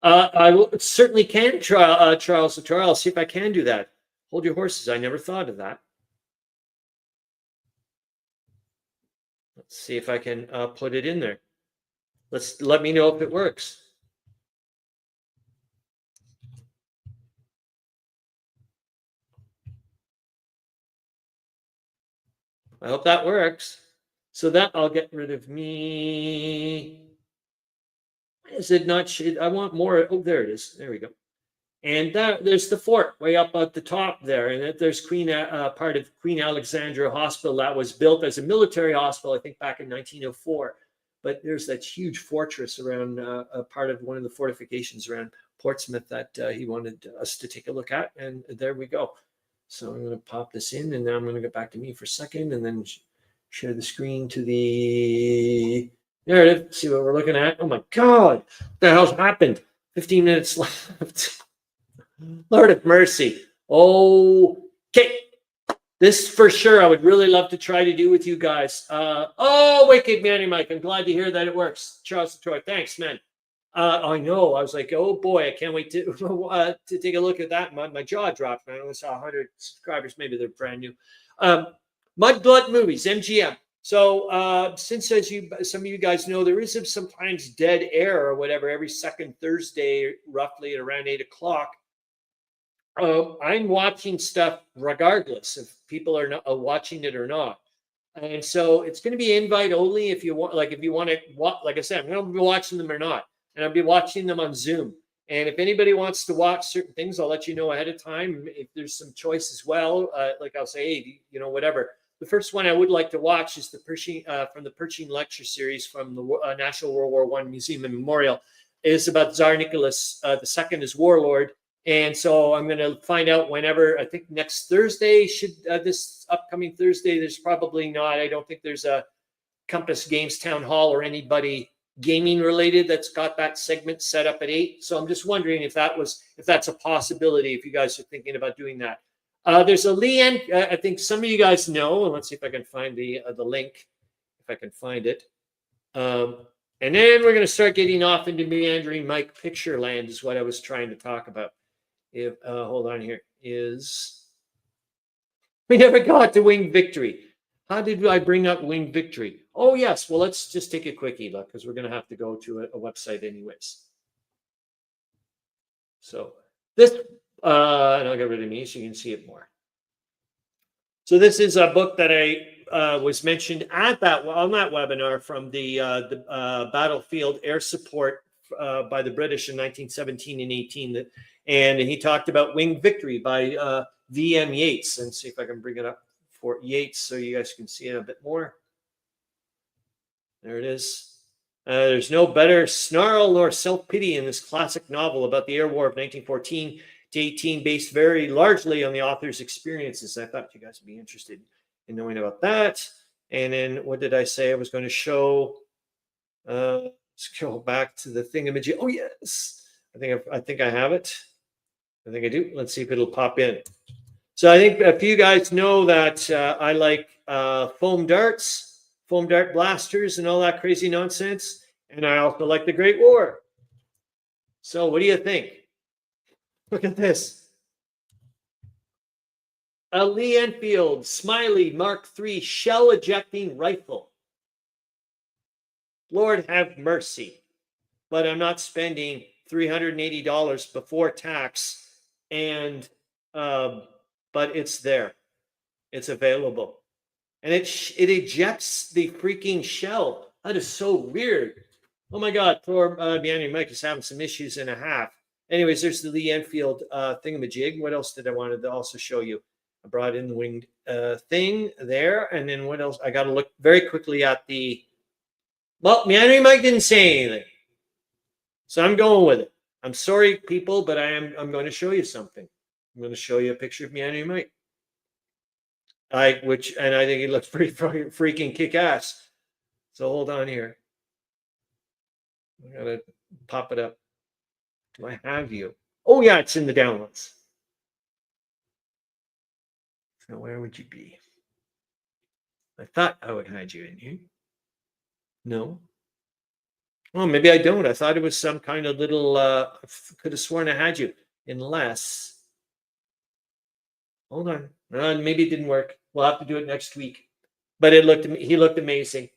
I certainly can, Charles Latora. I'll see if I can do that. Hold your horses. I never thought of that. Let's see if I can put it in there. Let me know if it works. I hope that works. So that I'll get rid of me. Is it not? I want more. Oh, there it is. There we go. And there's the fort way up at the top there. And there's part of Queen Alexandra Hospital that was built as a military hospital, I think back in 1904. But there's that huge fortress around a part of one of the fortifications around Portsmouth that he wanted us to take a look at. And there we go. So I'm going to pop this in, and then I'm going to get back to me for a second, and then share the screen to the narrative. See what we're looking at. Oh my God, what the hell's happened? 15 minutes left. Lord of mercy. Okay. This for sure I would really love to try to do with you guys. Wicked Manny Mike. I'm glad to hear that it works. Charles Troy. Thanks, man. I know. I was like, oh boy, I can't wait to take a look at that. My jaw dropped. I only saw 100 subscribers. Maybe they're brand new. Mudblood Movies, MGM. So since, as some of you guys know, there is sometimes dead air or whatever every second Thursday, roughly at around 8 o'clock. I'm watching stuff regardless if people are not watching it or not. And so it's going to be invite only if you want, like if you want to watch, like I said, I'm going to be watching them or not. And I'll be watching them on Zoom. And if anybody wants to watch certain things, I'll let you know ahead of time. If there's some choice as well, like I'll say, hey, you know, whatever. The first one I would like to watch is the Pershing from the Pershing lecture series from the National World War I Museum and Memorial. It's about Tsar Nicholas II as warlord. And so I'm going to find out whenever, I think next Thursday, should this upcoming Thursday, there's probably not, I don't think there's a Compass Games Town Hall or anybody gaming related that's got that segment set up at 8. So I'm just wondering if that's a possibility, if you guys are thinking about doing that. There's a Leanne, I think some of you guys know, and let's see if I can find the link, if I can find it. And then we're going to start getting off into Meandering Mike picture land is what I was trying to talk about. If hold on, here is, we never got to Winged Victory. How did I bring up Winged Victory? Oh yes, well let's just take a quickie look because we're going to have to go to a website anyways. So this, and I'll get rid of me so you can see it more. So this is a book that I was mentioned at on that webinar from the Battlefield Air Support by the British in 1917 and 18. And he talked about Winged Victory by V.M. Yeats. And see if I can bring it up for Yeats so you guys can see it a bit more. There it is. There's no better snarl nor self-pity in this classic novel about the air war of 1914 to 18, based very largely on the author's experiences. I thought you guys would be interested in knowing about that. And then what did I say? I was going to show, let's go back to the thingamajig. Oh, yes. I think I have it. I think I do. Let's see if it'll pop in. So I think a few guys know that I like foam dart blasters and all that crazy nonsense. And I also like the Great War. So what do you think? Look at this. A Lee Enfield Smiley Mark III shell ejecting rifle. Lord have mercy. But I'm not spending $380 before tax. And but it's there. It's available. And it ejects the freaking shell. That is so weird. Oh my God, poor Meandering Mike is having some issues and a half. Anyways, there's the Lee Enfield thingamajig. What else did I want to also show you? I brought in the winged thing there. And then what else? I got to look very quickly at the, well, Meandering Mike didn't say anything. So I'm going with it. I'm sorry, people, but I'm going to show you something. I'm going to show you a picture of Meandering Mike. And I think he looks pretty freaking kick-ass. So hold on here. I got to pop it up. Do I have you? Oh, yeah, it's in the downloads. So where would you be? I thought I would hide you in here. No. Well, maybe I don't. I thought it was some kind of little, could have sworn I had you. Unless, hold on. Maybe it didn't work. We'll have to do it next week. But he looked amazing.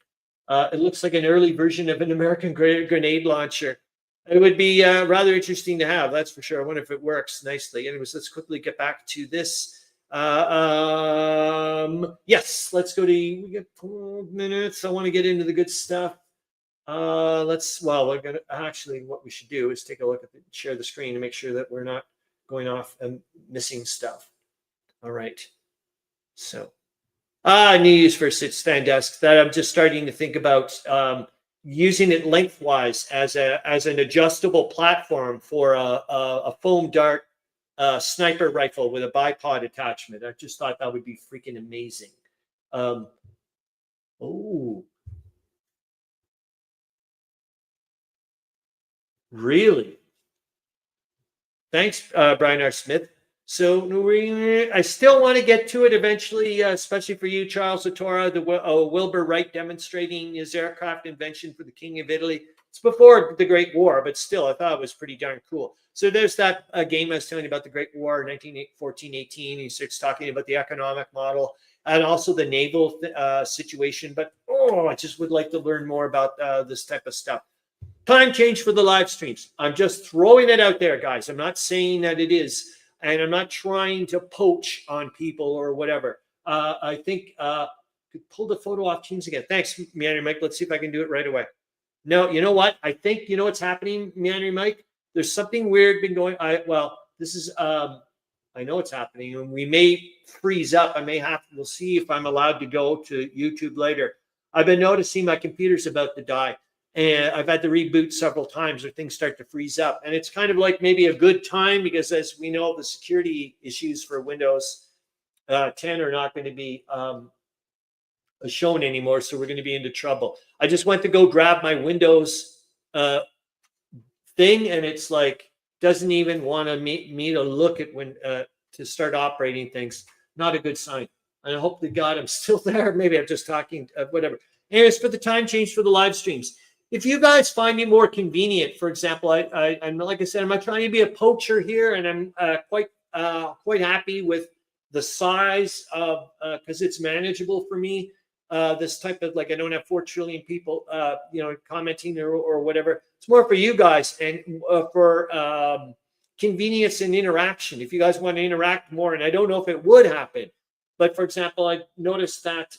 It looks like an early version of an American grenade launcher. It would be rather interesting to have, that's for sure. I wonder if it works nicely. Anyways, let's quickly get back to this. Yes, let's go to, we got 12 minutes. I want to get into the good stuff. We're going to, actually, what we should do is take a look at share the screen to make sure that we're not going off and missing stuff. All right. So, new use for sit-stand desk that I'm just starting to think about using it lengthwise as an adjustable platform for a foam dart sniper rifle with a bipod attachment. I just thought that would be freaking amazing. Oh, really? Thanks, Brian R. Smith. So I still want to get to it eventually, especially for you, Charles Latora, the Wilbur Wright demonstrating his aircraft invention for the King of Italy. It's before the Great War, but still, I thought it was pretty darn cool. So there's that game I was telling you about, the Great War, 1914-18. He starts talking about the economic model and also the naval situation. But, I just would like to learn more about this type of stuff. Time change for the live streams. I'm just throwing it out there, guys. I'm not saying that it is. and I'm not trying to poach on people or whatever. I think pull the photo off Teams again. Thanks, Meandering Mike. Let's see if I can do it right away. No, you know what? I think you know what's happening, Meandering Mike. There's something weird been going. Well, this is I know it's happening, and we may freeze up. I may have. We'll see if I'm allowed to go to YouTube later. I've been noticing my computer's about to die, and I've had to reboot several times, or things start to freeze up. And it's kind of like maybe a good time because, as we know, the security issues for Windows 10 are not going to be shown anymore, so we're going to be into trouble. I just went to go grab my Windows thing, and it's like doesn't even want to me to look at when to start operating things. Not a good sign. And I hope to God I'm still there. Maybe I'm just talking, whatever. Anyways, for the time change for the live streams. If you guys find me more convenient, for example, I'm like I said, I'm not trying to be a poacher here, and I'm quite happy with the size of because it's manageable for me. This type of like I don't have 4 trillion people, commenting or whatever. It's more for you guys and for convenience and interaction. If you guys want to interact more, and I don't know if it would happen, but for example, I noticed that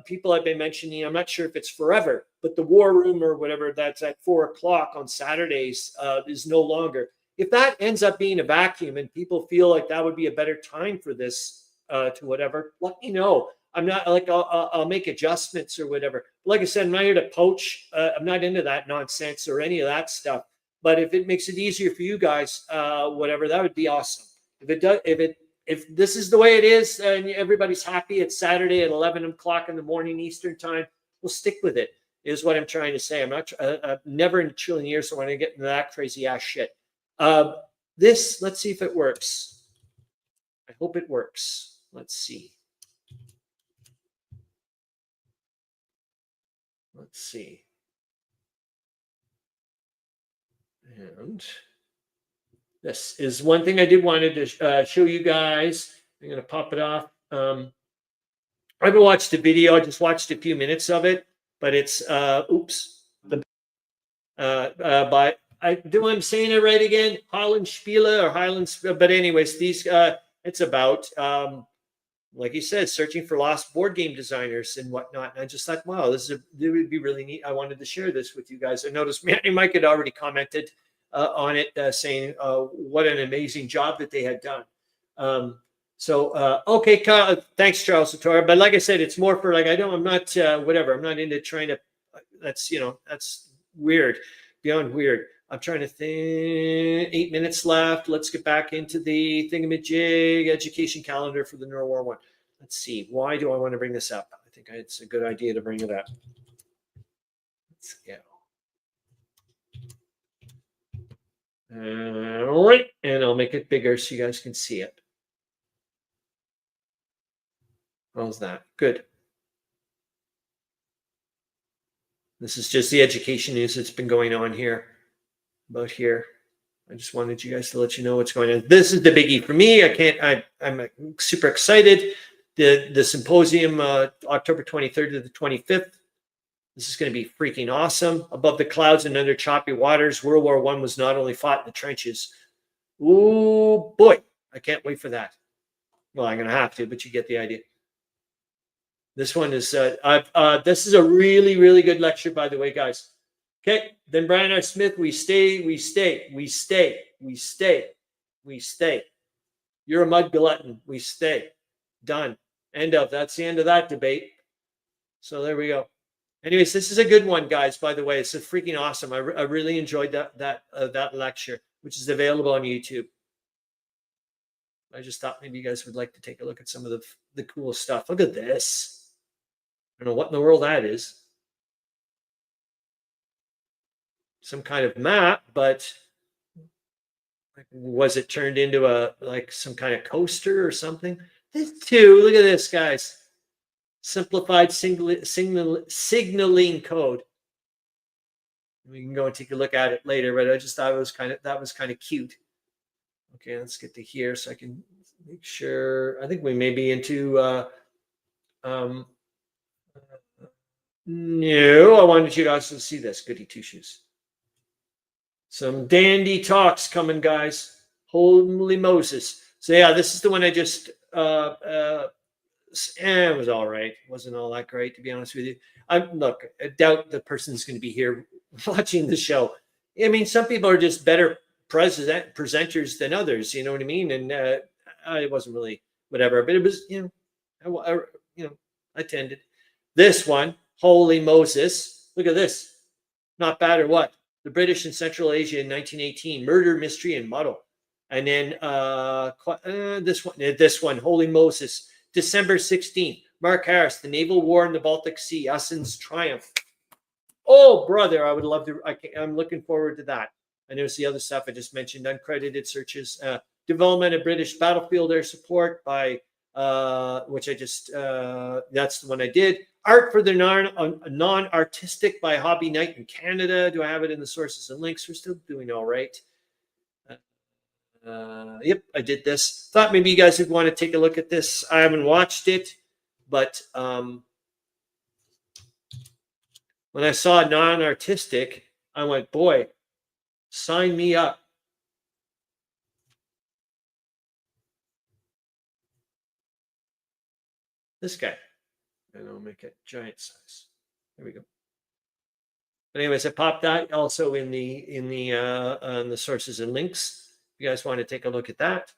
people have been mentioning. I'm not sure if it's forever, but the war room or whatever that's at 4 o'clock on Saturdays is no longer. If that ends up being a vacuum and people feel like that would be a better time for this to whatever, let me know. I'm not like I'll make adjustments or whatever. Like I said, I'm not here to poach. I'm not into that nonsense or any of that stuff. But if it makes it easier for you guys, whatever, that would be awesome. If it does, if this is the way it is and everybody's happy, it's Saturday at 11 o'clock in the morning Eastern time. We'll stick with it. Is what I'm trying to say. I'm not. Never in a trillion years so when I get into that crazy ass shit. Let's see if it works. I hope it works. Let's see. Let's see. And this is one thing I did wanted to show you guys. I'm going to pop it off. I haven't watched the video. I just watched a few minutes of it, but it's by I'm saying it right again, Highland-Spiele or Highlands. But anyways, these it's about like you said, searching for lost board game designers and whatnot. And I just thought, wow, it would be really neat. I wanted to share this with you guys. I noticed Mike had already commented on it, saying what an amazing job that they had done. Okay, Kyle, thanks, Charles Latora. But like I said, it's more for like I'm not whatever. I'm not into trying to. That's weird, beyond weird. I'm trying to think. 8 minutes left. Let's get back into the thingamajig education calendar for the World War One. Let's see. Why do I want to bring this up? I think it's a good idea to bring it up. Let's go. All right, and I'll make it bigger so you guys can see it. How's that? Good. This is just the education news that's been going on here. About here. I just wanted you guys to let you know what's going on. This is the biggie for me. I'm super excited. The symposium, October 23rd to the 25th. This is going to be freaking awesome. Above the clouds and under choppy waters, World War I was not only fought in the trenches. Ooh, boy. I can't wait for that. Well, I'm going to have to, but you get the idea. This one is, this is a really, really good lecture, by the way, guys. Okay, then Brian R. Smith, we stay. You're a mud glutton. We stay. Done. End of. That's the end of that debate. So there we go. Anyways, this is a good one, guys, by the way. It's freaking awesome. I really enjoyed that lecture, which is available on YouTube. I just thought maybe you guys would like to take a look at some of the cool stuff. Look at this. I don't know what in the world that is. Some kind of map, but was it turned into some kind of coaster or something? This too. Look at this, guys. Simplified signaling code. We can go and take a look at it later, but I just thought that was kind of cute. Okay, let's get to here so I can make sure. I think we may be into. No, I wanted you guys to see this. Goody two shoes. Some dandy talks coming, guys. Holy Moses. So yeah, this is the one I just it was all right. It wasn't all that great, to be honest with you. Look, I doubt the person's going to be here watching the show. I mean, some people are just better presenters than others. You know what I mean? And it wasn't really whatever, but it was, I attended this one. Holy Moses! Look at this. Not bad or what? The British in Central Asia in 1918: Murder, Mystery, and Muddle. And then this one, Holy Moses, December 16th. Mark Harris, The Naval War in the Baltic Sea, Ussen's Triumph. Oh, brother, I would love to. I'm looking forward to that. And there's the other stuff I just mentioned, uncredited searches. Development of British Battlefield Air Support by, which I just, that's the one I did. Art for the non-artistic by Hobby Night in Canada. Do I have it in the sources and links? We're still doing all right. Yep, I did this. Thought maybe you guys would want to take a look at this. I haven't watched it, but when I saw non-artistic, I went, boy, sign me up. This guy. And I'll make it giant size. There we go. But anyways, I popped that also in the sources and links. You guys want to take a look at that.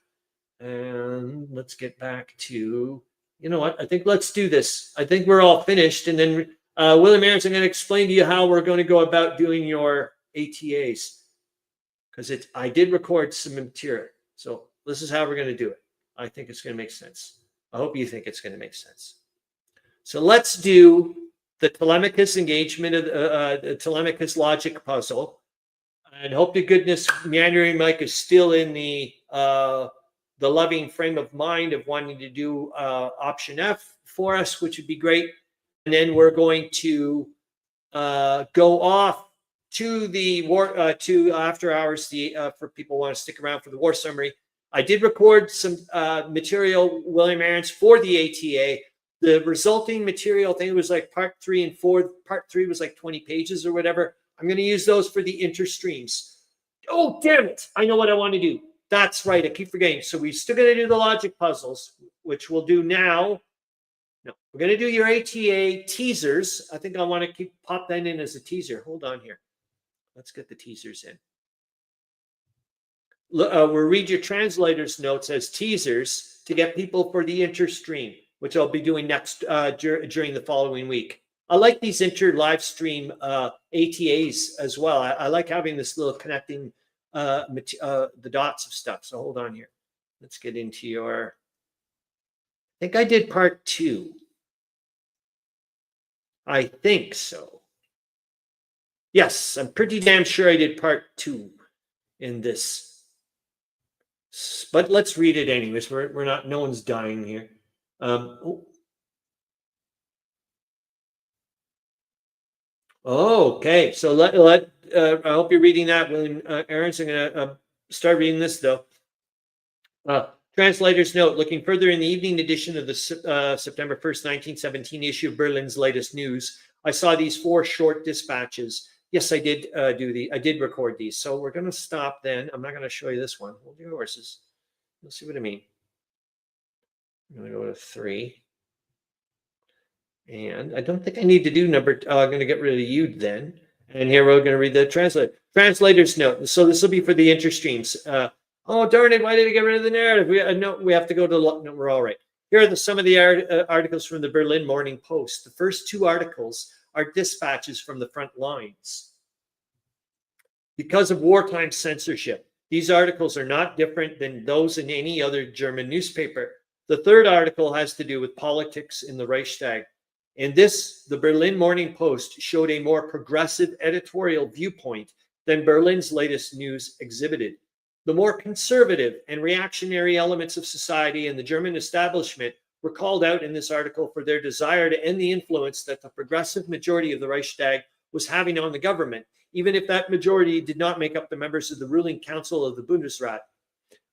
And let's get back to, you know what? I think let's do this. I think we're all finished. And then William Arends, I'm going to explain to you how we're going to go about doing your ATAs. Because I did record some material. So this is how we're going to do it. I think it's going to make sense. I hope you think it's going to make sense. So let's do the Tolemykus engagement of the Tolemykus logic puzzle. And hope to goodness Meandering Mike is still in the loving frame of mind of wanting to do option F for us, which would be great. And then we're going to go off to the war to after hours. For people who want to stick around for the war summary. I did record some material, William Arends, for the ATA. The resulting material, I think it was like part 3 and 4. Part 3 was like 20 pages or whatever. I'm going to use those for the interstreams. Oh, damn it. I know what I want to do. That's right. I keep forgetting. So we're still going to do the logic puzzles, which we'll do now. No, we're going to do your ATA teasers. I think I want to pop that in as a teaser. Hold on here. Let's get the teasers in. We'll read your translator's notes as teasers to get people for the interstream, which I'll be doing next during the following week. I like these live stream ATAs as well. I like having this little connecting the dots of stuff. So hold on here. Let's get into your. I think I did part 2. I think so. Yes, I'm pretty damn sure I did part 2 in this. But let's read it anyways. We're not. No one's dying here. Okay, so I hope you're reading that, William Arends. I'm going to start reading this though. Translator's note: looking further in the evening edition of the September 1st, 1917 issue of Berlin's latest news, I saw these 4 short dispatches. Yes, I did I did record these. So we're going to stop then. I'm not going to show you this one. Hold your horses. You'll see what I mean. I'm going to go to 3. And I don't think I need to do number. I'm going to get rid of you then. And here we're going to read the translator's note. So this will be for the interstreams. Oh, darn it. Why did I get rid of the narrative? We have to go to, no, we're all right. Here are some of the articles from the Berlin Morning Post. The first 2 articles are dispatches from the front lines. Because of wartime censorship, these articles are not different than those in any other German newspaper. The third article has to do with politics in the Reichstag. In this, the Berlin Morning Post showed a more progressive editorial viewpoint than Berlin's latest news exhibited. The more conservative and reactionary elements of society and the German establishment were called out in this article for their desire to end the influence that the progressive majority of the Reichstag was having on the government, even if that majority did not make up the members of the ruling council of the Bundesrat.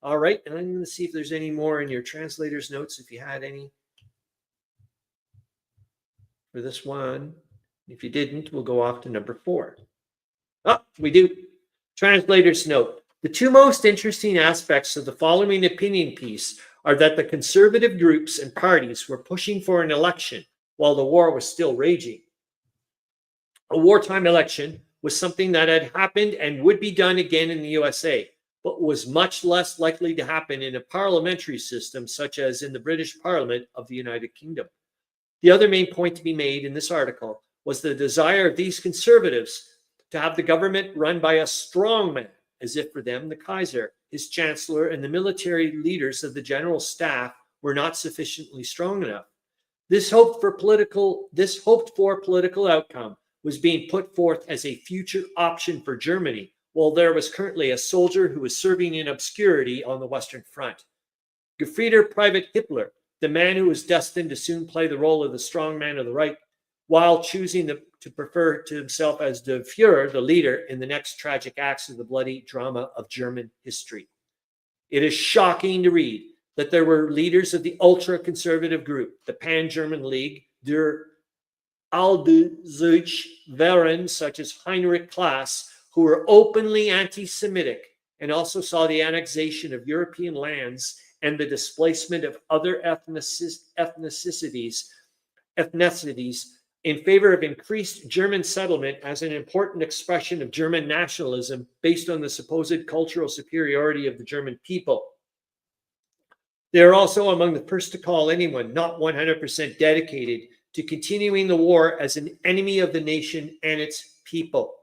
All right, and I'm going to see if there's any more in your translator's notes, if you had any. For this one. If you didn't, we'll go off to number 4. Oh, we do. Translator's note. The two most interesting aspects of the following opinion piece are that the conservative groups and parties were pushing for an election while the war was still raging. A wartime election was something that had happened and would be done again in the USA, but was much less likely to happen in a parliamentary system such as in the British Parliament of the United Kingdom. The other main point to be made in this article was the desire of these conservatives to have the government run by a strong man, as if for them the Kaiser, his chancellor, and the military leaders of the general staff were not sufficiently strong enough. This hoped for political outcome was being put forth as a future option for Germany, while there was currently a soldier who was serving in obscurity on the Western Front. Gefreiter Private Hitler, the man who was destined to soon play the role of the strong man of the right, while choosing to prefer to himself as the Führer, the leader, in the next tragic acts of the bloody drama of German history. It is shocking to read that there were leaders of the ultra-conservative group, the Pan-German League, der Aldeutsche Verein, such as Heinrich Class, who were openly anti-Semitic and also saw the annexation of European lands and the displacement of other ethnicities in favor of increased German settlement as an important expression of German nationalism based on the supposed cultural superiority of the German people. They are also among the first to call anyone not 100% dedicated to continuing the war as an enemy of the nation and its people.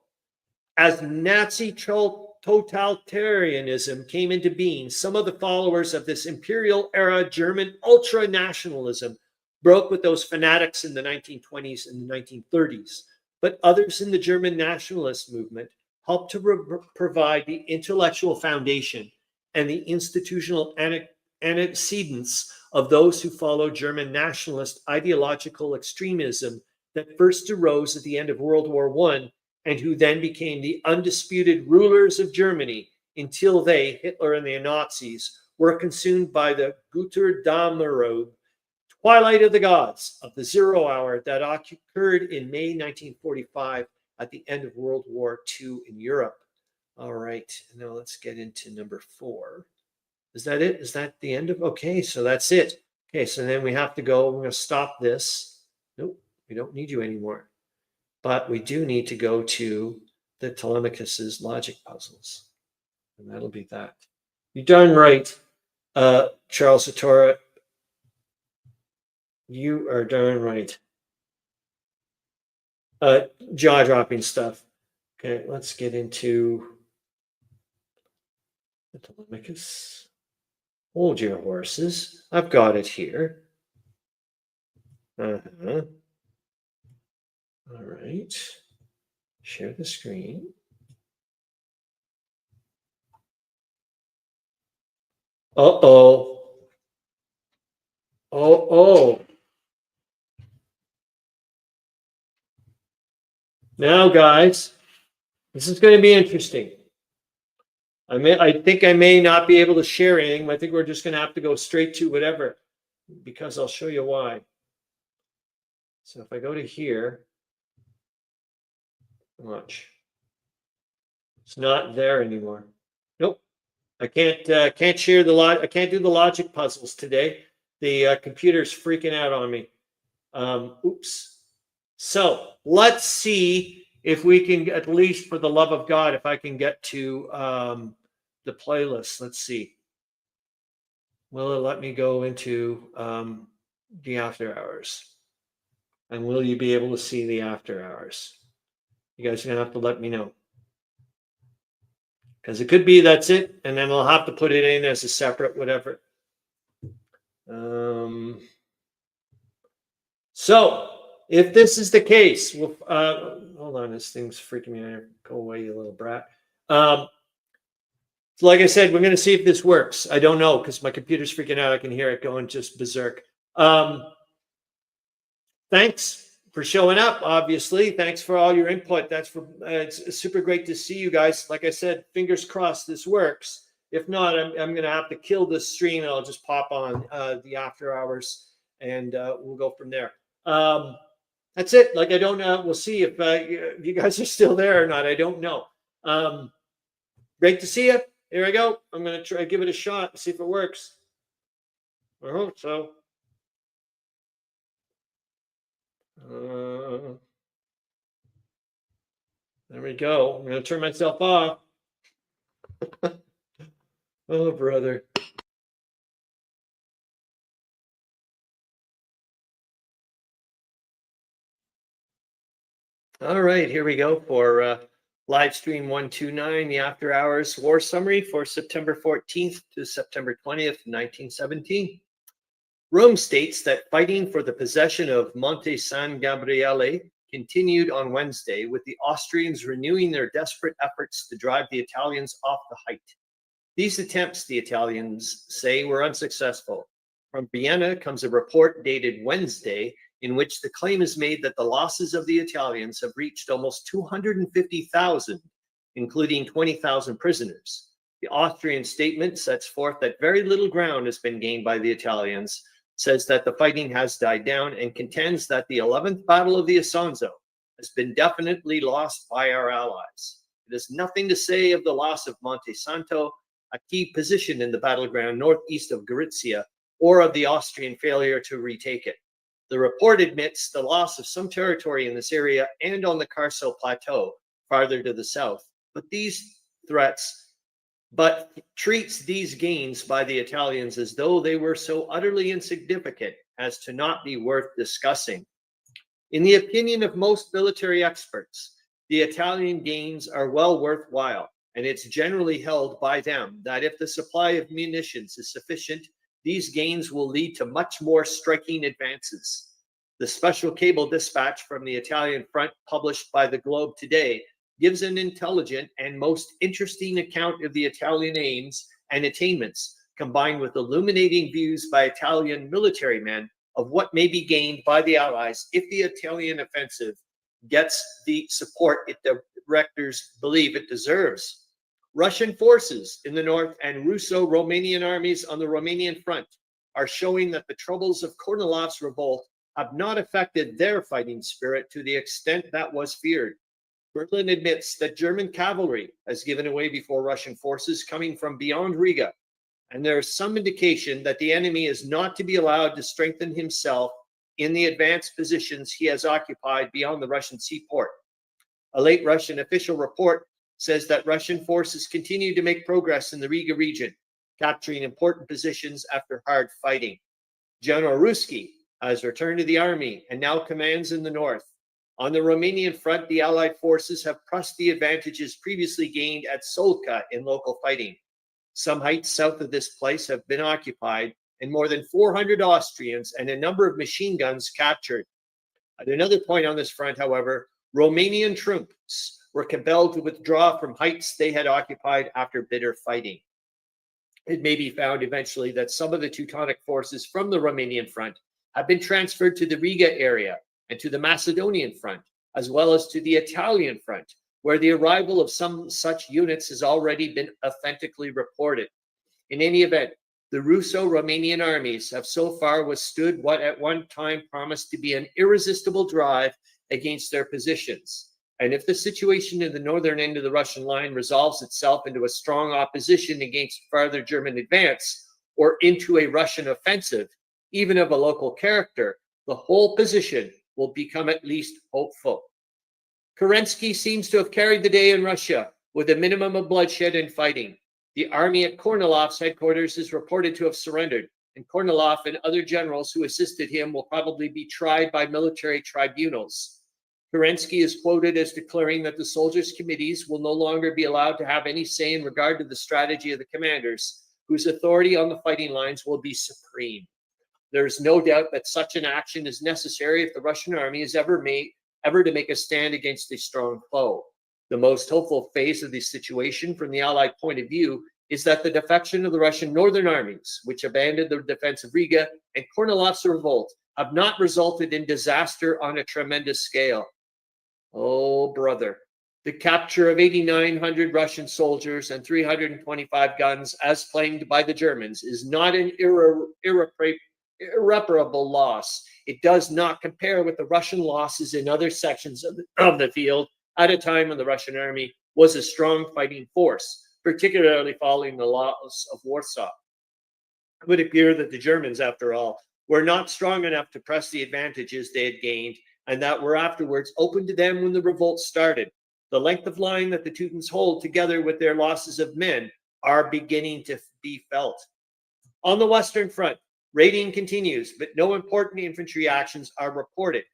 As Nazi totalitarianism came into being, some of the followers of this imperial era German ultra-nationalism broke with those fanatics in the 1920s and the 1930s, but others in the German nationalist movement helped to provide the intellectual foundation and the institutional antecedents of those who followed German nationalist ideological extremism that first arose at the end of World War I and who then became the undisputed rulers of Germany until they, Hitler and the Nazis, were consumed by the Götterdämmerung, twilight of the gods, of the 0 hour that occurred in May 1945 at the end of World War II in Europe. All right, now let's get into number 4. Is that it? Is that the end of? Okay, so that's it. Okay, so then we have to go. We're going to stop this. Nope, we don't need you anymore. But we do need to go to the Tolemykus's logic puzzles. And that'll be that. You're darn right, Charles Latora. You are darn right. Jaw-dropping stuff. Okay, let's get into the Tolemykus. Hold your horses. I've got it here. All right. Share the screen. Uh-oh. Oh. Now, guys, this is going to be interesting. I think I may not be able to share anything. I think we're just going to have to go straight to whatever, because I'll show you why. So if I go to here, watch. It's not there anymore. Nope. I can't share the I can't do the logic puzzles today. The computer's freaking out on me. Oops. So let's see if we can, at least for the love of God, if I can get to the playlist. Let's see. Will it let me go into the after hours? And will you be able to see the after hours? You guys are going to have to let me know. Because it could be that's it, and then I'll have to put it in as a separate whatever. So if this is the case, we'll, hold on, this thing's freaking me out. Go away, you little brat. So like I said, we're going to see if this works. I don't know because my computer's freaking out. I can hear it going just berserk. Thanks for showing up, obviously. Thanks for all your input. That's for it's super great to see you guys. Like I said, fingers crossed this works. If not, I'm going to have to kill this stream and I'll just pop on the after hours and we'll go from there. That's it. Like, I don't know. We'll see if you guys are still there or not. I don't know. Great to see you. Here I go. I'm going to try give it a shot and see if it works. I hope so. There we go. I'm going to turn myself off. Oh, brother. All right, here we go for live stream 129, the after hours war summary for September 14th to September 20th, 1917. Rome states that fighting for the possession of Monte San Gabriele continued on Wednesday, with the Austrians renewing their desperate efforts to drive the Italians off the height. These attempts, the Italians say, were unsuccessful. From Vienna comes a report dated Wednesday in which the claim is made that the losses of the Italians have reached almost 250,000, including 20,000 prisoners. The Austrian statement sets forth that very little ground has been gained by the Italians, says that the fighting has died down, and contends that the 11th Battle of the Isonzo has been definitely lost by our allies. It has nothing to say of the loss of Monte Santo, a key position in the battleground northeast of Gorizia, or of the Austrian failure to retake it. The report admits the loss of some territory in this area and on the Carso Plateau, farther to the south, but treats these gains by the Italians as though they were so utterly insignificant as to not be worth discussing. In the opinion of most military experts, the Italian gains are well worthwhile, and it's generally held by them that if the supply of munitions is sufficient, these gains will lead to much more striking advances. The special cable dispatch from the Italian front published by the Globe today gives an intelligent and most interesting account of the Italian aims and attainments, combined with illuminating views by Italian military men of what may be gained by the Allies if the Italian offensive gets the support the directors believe it deserves. Russian forces in the north and Russo-Romanian armies on the Romanian front are showing that the troubles of Kornilov's revolt have not affected their fighting spirit to the extent that was feared. Berlin admits that German cavalry has given way before Russian forces coming from beyond Riga, and there is some indication that the enemy is not to be allowed to strengthen himself in the advanced positions he has occupied beyond the Russian seaport. A late Russian official report says that Russian forces continue to make progress in the Riga region, capturing important positions after hard fighting. General Ruski has returned to the army and now commands in the north. On the Romanian front, the Allied forces have pressed the advantages previously gained at Solca in local fighting. Some heights south of this place have been occupied, and more than 400 Austrians and a number of machine guns captured. At another point on this front, however, Romanian troops were compelled to withdraw from heights they had occupied after bitter fighting. It may be found eventually that some of the Teutonic forces from the Romanian front have been transferred to the Riga area and to the Macedonian front, as well as to the Italian front, where the arrival of some such units has already been authentically reported. In any event, the Russo-Romanian armies have so far withstood what at one time promised to be an irresistible drive against their positions. And if the situation in the northern end of the Russian line resolves itself into a strong opposition against farther German advance or into a Russian offensive, even of a local character, the whole position will become at least hopeful. Kerensky seems to have carried the day in Russia with a minimum of bloodshed and fighting. The army at Kornilov's headquarters is reported to have surrendered, and Kornilov and other generals who assisted him will probably be tried by military tribunals. Kerensky is quoted as declaring that the soldiers' committees will no longer be allowed to have any say in regard to the strategy of the commanders, whose authority on the fighting lines will be supreme. There is no doubt that such an action is necessary if the Russian army is ever to make a stand against a strong foe. The most hopeful phase of the situation from the Allied point of view is that the defection of the Russian northern armies, which abandoned the defense of Riga, and Kornilov's revolt have not resulted in disaster on a tremendous scale. Oh, brother. The capture of 8,900 Russian soldiers and 325 guns, as claimed by the Germans, is not an irreparable loss. It does not compare with the Russian losses in other sections of the field at a time when the Russian army was a strong fighting force, particularly following the loss of Warsaw. It would appear that the Germans, after all, were not strong enough to press the advantages they had gained, and that were afterwards open to them when the revolt started. The length of line that the Teutons hold, together with their losses of men, are beginning to be felt. On the Western Front, raiding continues, but no important infantry actions are reported.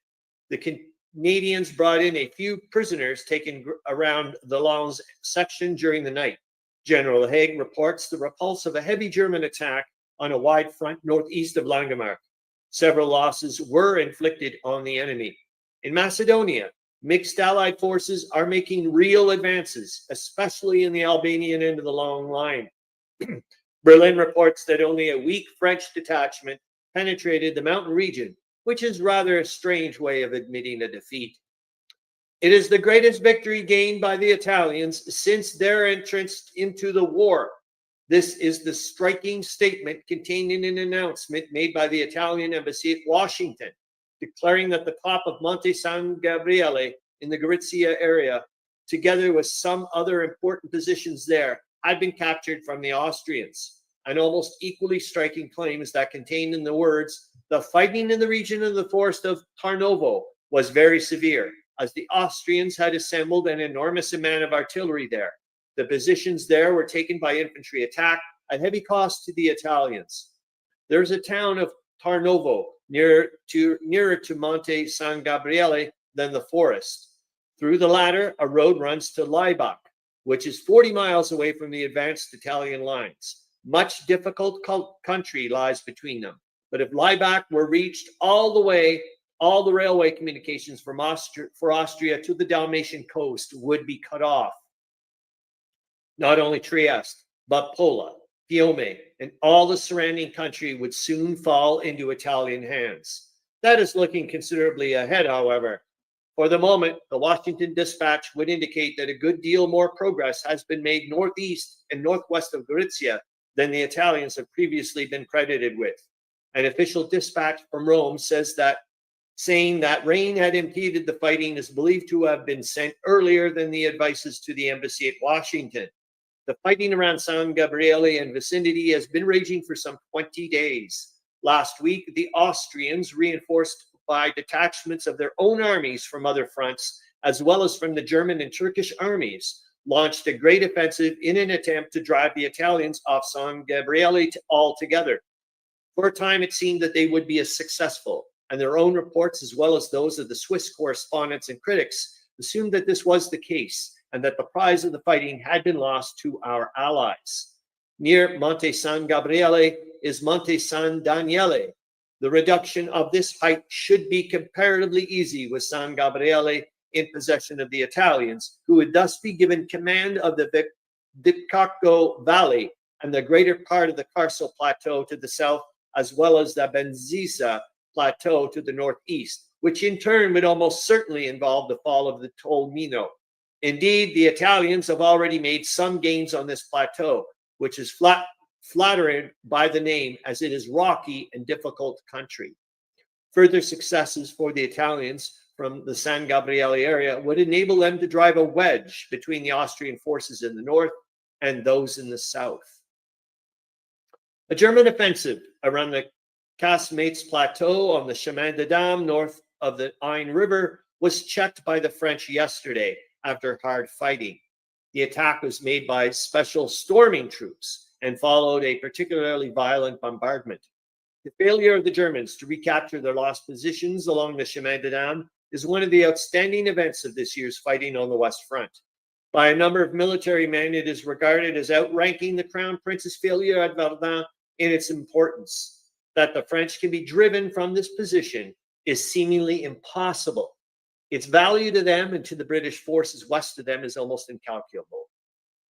The Canadians brought in a few prisoners taken around the Lens section during the night. General Haig reports the repulse of a heavy German attack on a wide front northeast of Langemarck. Several losses were inflicted on the enemy. In Macedonia, mixed Allied forces are making real advances, especially in the Albanian end of the long line. Berlin reports that only a weak French detachment penetrated the mountain region, which is rather a strange way of admitting a defeat. It is the greatest victory gained by the Italians since their entrance into the war. This is the striking statement contained in an announcement made by the Italian embassy at Washington, declaring that the top of Monte San Gabriele in the Gorizia area, together with some other important positions there, had been captured from the Austrians. An almost equally striking claim is that contained in the words, "The fighting in the region of the forest of Tarnovo was very severe, as the Austrians had assembled an enormous amount of artillery there. The positions there were taken by infantry attack at heavy cost to the Italians. There's a town of Tarnovo nearer to Monte San Gabriele than the forest. Through the latter, a road runs to Laibach, which is 40 miles away from the advanced Italian lines. Much difficult country lies between them. But if Laibach were reached all the railway communications for Austria to the Dalmatian coast would be cut off. Not only Trieste, but Pola, Fiume, and all the surrounding country would soon fall into Italian hands. That is looking considerably ahead, however. For the moment, the Washington Dispatch would indicate that a good deal more progress has been made northeast and northwest of Gorizia than the Italians have previously been credited with. An official dispatch from Rome saying that rain had impeded the fighting is believed to have been sent earlier than the advices to the embassy at Washington. The fighting around San Gabriele and vicinity has been raging for some 20 days. Last week, the Austrians, reinforced by detachments of their own armies from other fronts, as well as from the German and Turkish armies, launched a great offensive in an attempt to drive the Italians off San Gabriele altogether. For a time, it seemed that they would be successful, and their own reports, as well as those of the Swiss correspondents and critics, assumed that this was the case, and that the prize of the fighting had been lost to our allies. Near Monte San Gabriele is Monte San Daniele. The reduction of this height should be comparatively easy, with San Gabriele in possession of the Italians, who would thus be given command of the Vicacco Valley and the greater part of the Carso Plateau to the south, as well as the Benzisa Plateau to the northeast, which in turn would almost certainly involve the fall of the Tolemykus. Indeed, the Italians have already made some gains on this plateau, which is flattering by the name, as it is rocky and difficult country. Further successes for the Italians from the San Gabriele area would enable them to drive a wedge between the Austrian forces in the north and those in the south. A German offensive around the Casmates Plateau on the Chemin des Dames north of the Ain River was checked by the French yesterday after hard fighting. The attack was made by special storming troops and followed a particularly violent bombardment. The failure of the Germans to recapture their lost positions along the Chemin des Dames is one of the outstanding events of this year's fighting on the West Front. By a number of military men, it is regarded as outranking the Crown Prince's failure at Verdun in its importance. That the French can be driven from this position is seemingly impossible. Its value to them and to the British forces west of them is almost incalculable.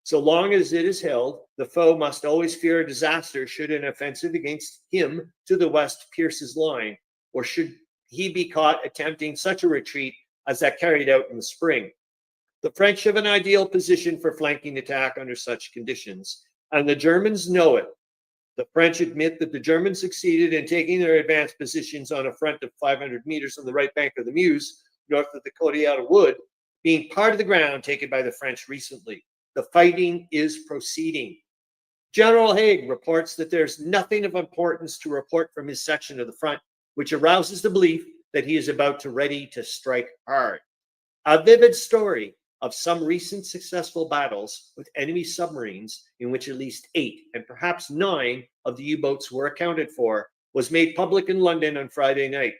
So long as it is held, the foe must always fear a disaster should an offensive against him to the west pierce his line, or should he be caught attempting such a retreat as that carried out in the spring. The French have an ideal position for flanking attack under such conditions, and the Germans know it. The French admit that the Germans succeeded in taking their advanced positions on a front of 500 meters on the right bank of the Meuse, north of the Cotillard Wood, being part of the ground taken by the French recently. The fighting is proceeding. General Haig reports that there's nothing of importance to report from his section of the front, which arouses the belief that he is about to ready to strike hard. A vivid story of some recent successful battles with enemy submarines, in which at least 8 and perhaps 9 of the U-boats were accounted for, was made public in London on Friday night.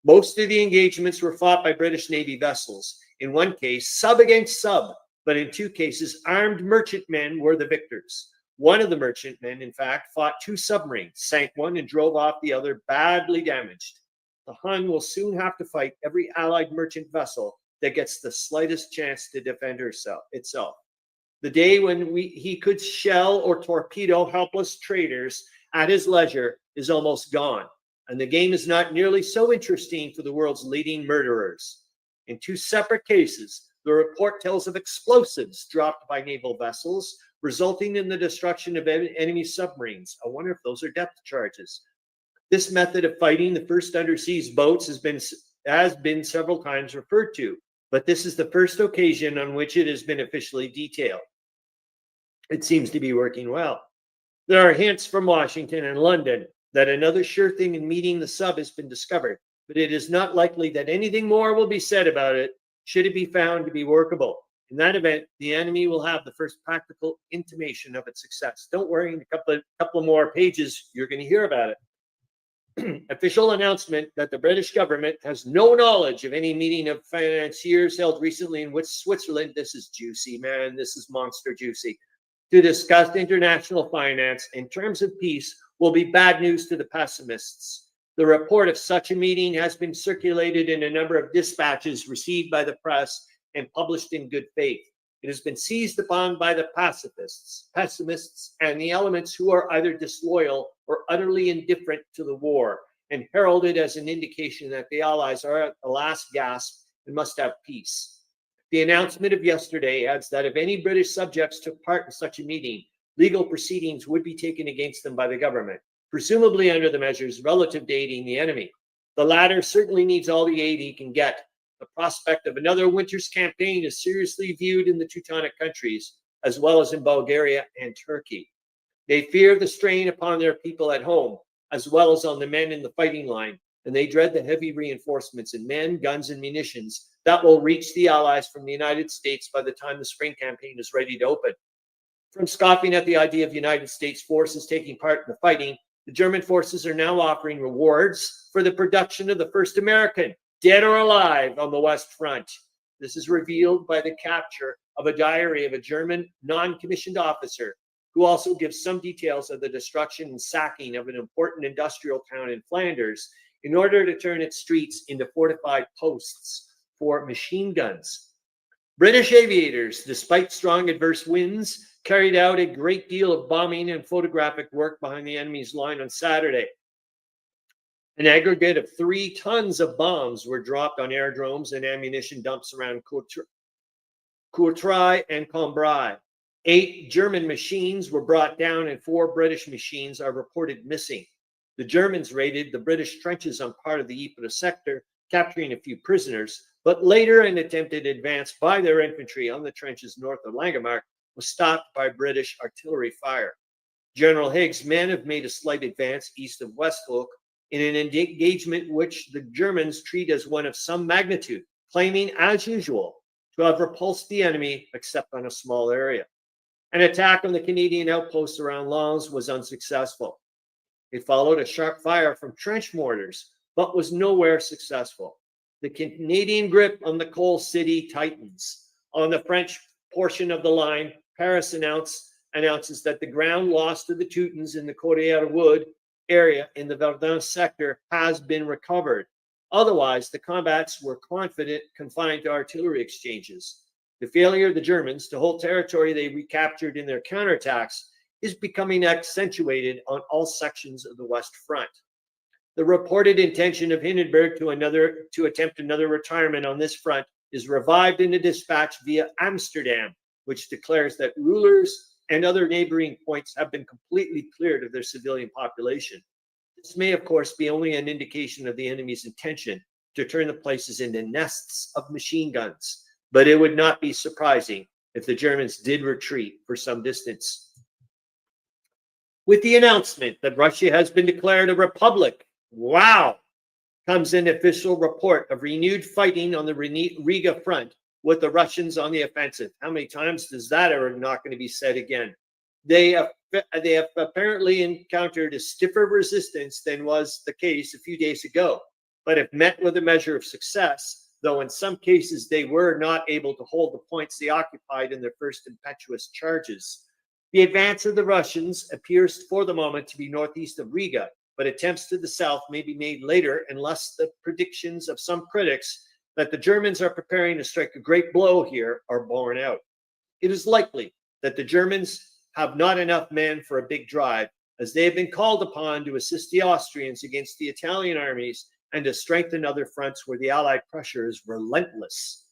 Most of the engagements were fought by British Navy vessels. In one case, sub against sub, but in 2 cases, armed merchantmen were the victors. One of the merchantmen, in fact, fought 2 submarines, sank one and drove off the other, badly damaged. The Hun will soon have to fight every Allied merchant vessel that gets the slightest chance to defend itself. The day when he could shell or torpedo helpless traders at his leisure is almost gone, and the game is not nearly so interesting for the world's leading murderers. In 2 separate cases, the report tells of explosives dropped by naval vessels, resulting in the destruction of enemy submarines. I wonder if those are depth charges. This method of fighting the first undersea boats has been several times referred to, but this is the first occasion on which it has been officially detailed. It seems to be working well. There are hints from Washington and London that another sure thing in meeting the sub has been discovered, but it is not likely that anything more will be said about it should it be found to be workable. In that event, the enemy will have the first practical intimation of its success. Don't worry, in a couple more pages, you're going to hear about it. Official announcement that the British government has no knowledge of any meeting of financiers held recently in Switzerland. This is juicy, man. This is monster juicy. To discuss international finance in terms of peace will be bad news to the pessimists. The report of such a meeting has been circulated in a number of dispatches received by the press and published in good faith. It has been seized upon by the pessimists, and the elements who are either disloyal or utterly indifferent to the war, and heralded as an indication that the Allies are at the last gasp and must have peace. The announcement of yesterday adds that if any British subjects took part in such a meeting, legal proceedings would be taken against them by the government, presumably under the measures relative to aiding the enemy. The latter certainly needs all the aid he can get. The prospect of another winter's campaign is seriously viewed in the Teutonic countries, as well as in Bulgaria and Turkey. They fear the strain upon their people at home, as well as on the men in the fighting line, and they dread the heavy reinforcements in men, guns, and munitions that will reach the Allies from the United States by the time the spring campaign is ready to open. From scoffing at the idea of United States forces taking part in the fighting, the German forces are now offering rewards for the production of the first American, dead or alive, on the West Front. This is revealed by the capture of a diary of a German non-commissioned officer who also gives some details of the destruction and sacking of an important industrial town in Flanders in order to turn its streets into fortified posts for machine guns. British aviators, despite strong adverse winds, carried out a great deal of bombing and photographic work behind the enemy's line on Saturday. An aggregate of 3 tons of bombs were dropped on aerodromes and ammunition dumps around Courtrai and Cambrai. 8 German machines were brought down and 4 British machines are reported missing. The Germans raided the British trenches on part of the Ypres sector, capturing a few prisoners, but later an attempted advance by their infantry on the trenches north of Langemarck was stopped by British artillery fire. General Haig's men have made a slight advance east of Westhoek in an engagement which the Germans treat as one of some magnitude, claiming, as usual, to have repulsed the enemy except on a small area. An attack on the Canadian outposts around Lens was unsuccessful. It followed a sharp fire from trench mortars, but was nowhere successful. The Canadian grip on the Coal City tightens. On the French portion of the line, Paris announces that the ground lost to the Teutons in the Corriere Wood area in the Verdun sector has been recovered. Otherwise, the combats were confined to artillery exchanges. The failure of the Germans to hold territory they recaptured in their counterattacks is becoming accentuated on all sections of the West Front. The reported intention of Hindenburg to attempt another retirement on this front is revived in a dispatch via Amsterdam, which declares that rulers and other neighboring points have been completely cleared of their civilian population. This may, of course, be only an indication of the enemy's intention to turn the places into nests of machine guns, but it would not be surprising if the Germans did retreat for some distance. With the announcement that Russia has been declared a republic, wow, comes an official report of renewed fighting on the Riga front with the Russians on the offensive. How many times does that ever not going to be said again? They have apparently encountered a stiffer resistance than was the case a few days ago, but have met with a measure of success, though in some cases they were not able to hold the points they occupied in their first impetuous charges. The advance of the Russians appears for the moment to be northeast of Riga, but attempts to the south may be made later unless the predictions of some critics that the Germans are preparing to strike a great blow here are borne out. It is likely that the Germans have not enough men for a big drive, as they have been called upon to assist the Austrians against the Italian armies and to strengthen other fronts where the Allied pressure is relentless.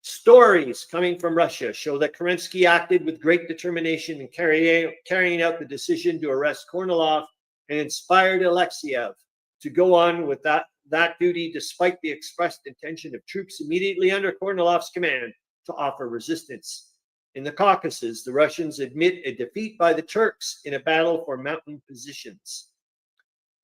Stories coming from Russia show that Kerensky acted with great determination in carrying out the decision to arrest Kornilov and inspired Alexeyev to go on with that duty despite the expressed intention of troops immediately under Kornilov's command to offer resistance. In the Caucasus, the Russians admit a defeat by the Turks in a battle for mountain positions.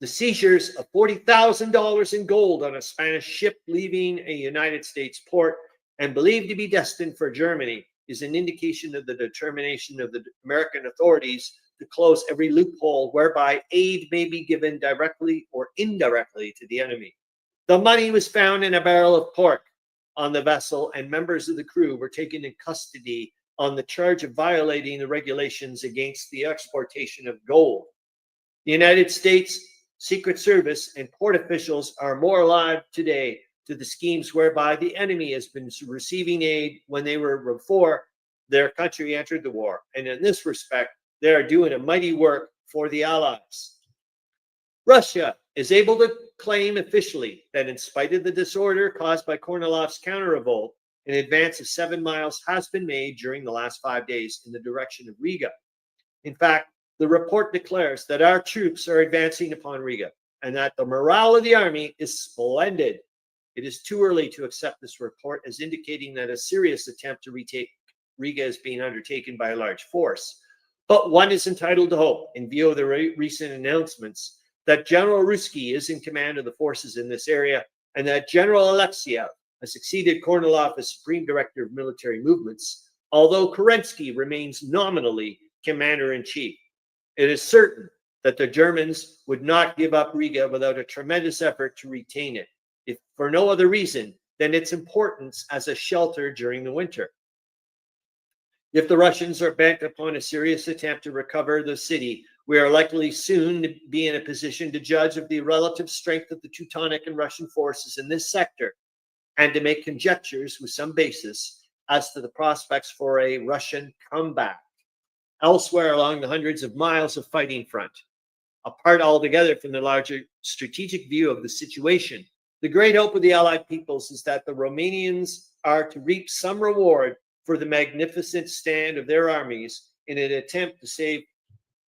The seizures of $40,000 in gold on a Spanish ship leaving a United States port and believed to be destined for Germany is an indication of the determination of the American authorities to close every loophole whereby aid may be given directly or indirectly to the enemy. The money was found in a barrel of pork on the vessel, and members of the crew were taken in custody on the charge of violating the regulations against the exportation of gold. The United States Secret Service and port officials are more alive today to the schemes whereby the enemy has been receiving aid when they were before their country entered the war. And in this respect, they are doing a mighty work for the Allies. Russia is able to claim officially that in spite of the disorder caused by Kornilov's counter-revolt, an advance of 7 miles has been made during the last 5 days in the direction of Riga. In fact, the report declares that our troops are advancing upon Riga and that the morale of the army is splendid. It is too early to accept this report as indicating that a serious attempt to retake Riga is being undertaken by a large force. But one is entitled to hope, in view of the recent announcements, that General Ruski is in command of the forces in this area and that General Alexeyev has succeeded Kornilov as Supreme Director of Military Movements, although Kerensky remains nominally Commander-in-Chief. It is certain that the Germans would not give up Riga without a tremendous effort to retain it, if for no other reason than its importance as a shelter during the winter. If the Russians are bent upon a serious attempt to recover the city, we are likely soon to be in a position to judge of the relative strength of the Teutonic and Russian forces in this sector, and to make conjectures with some basis as to the prospects for a Russian comeback elsewhere along the hundreds of miles of fighting front. Apart altogether from the larger strategic view of the situation, the great hope of the Allied peoples is that the Romanians are to reap some reward for the magnificent stand of their armies in an attempt to save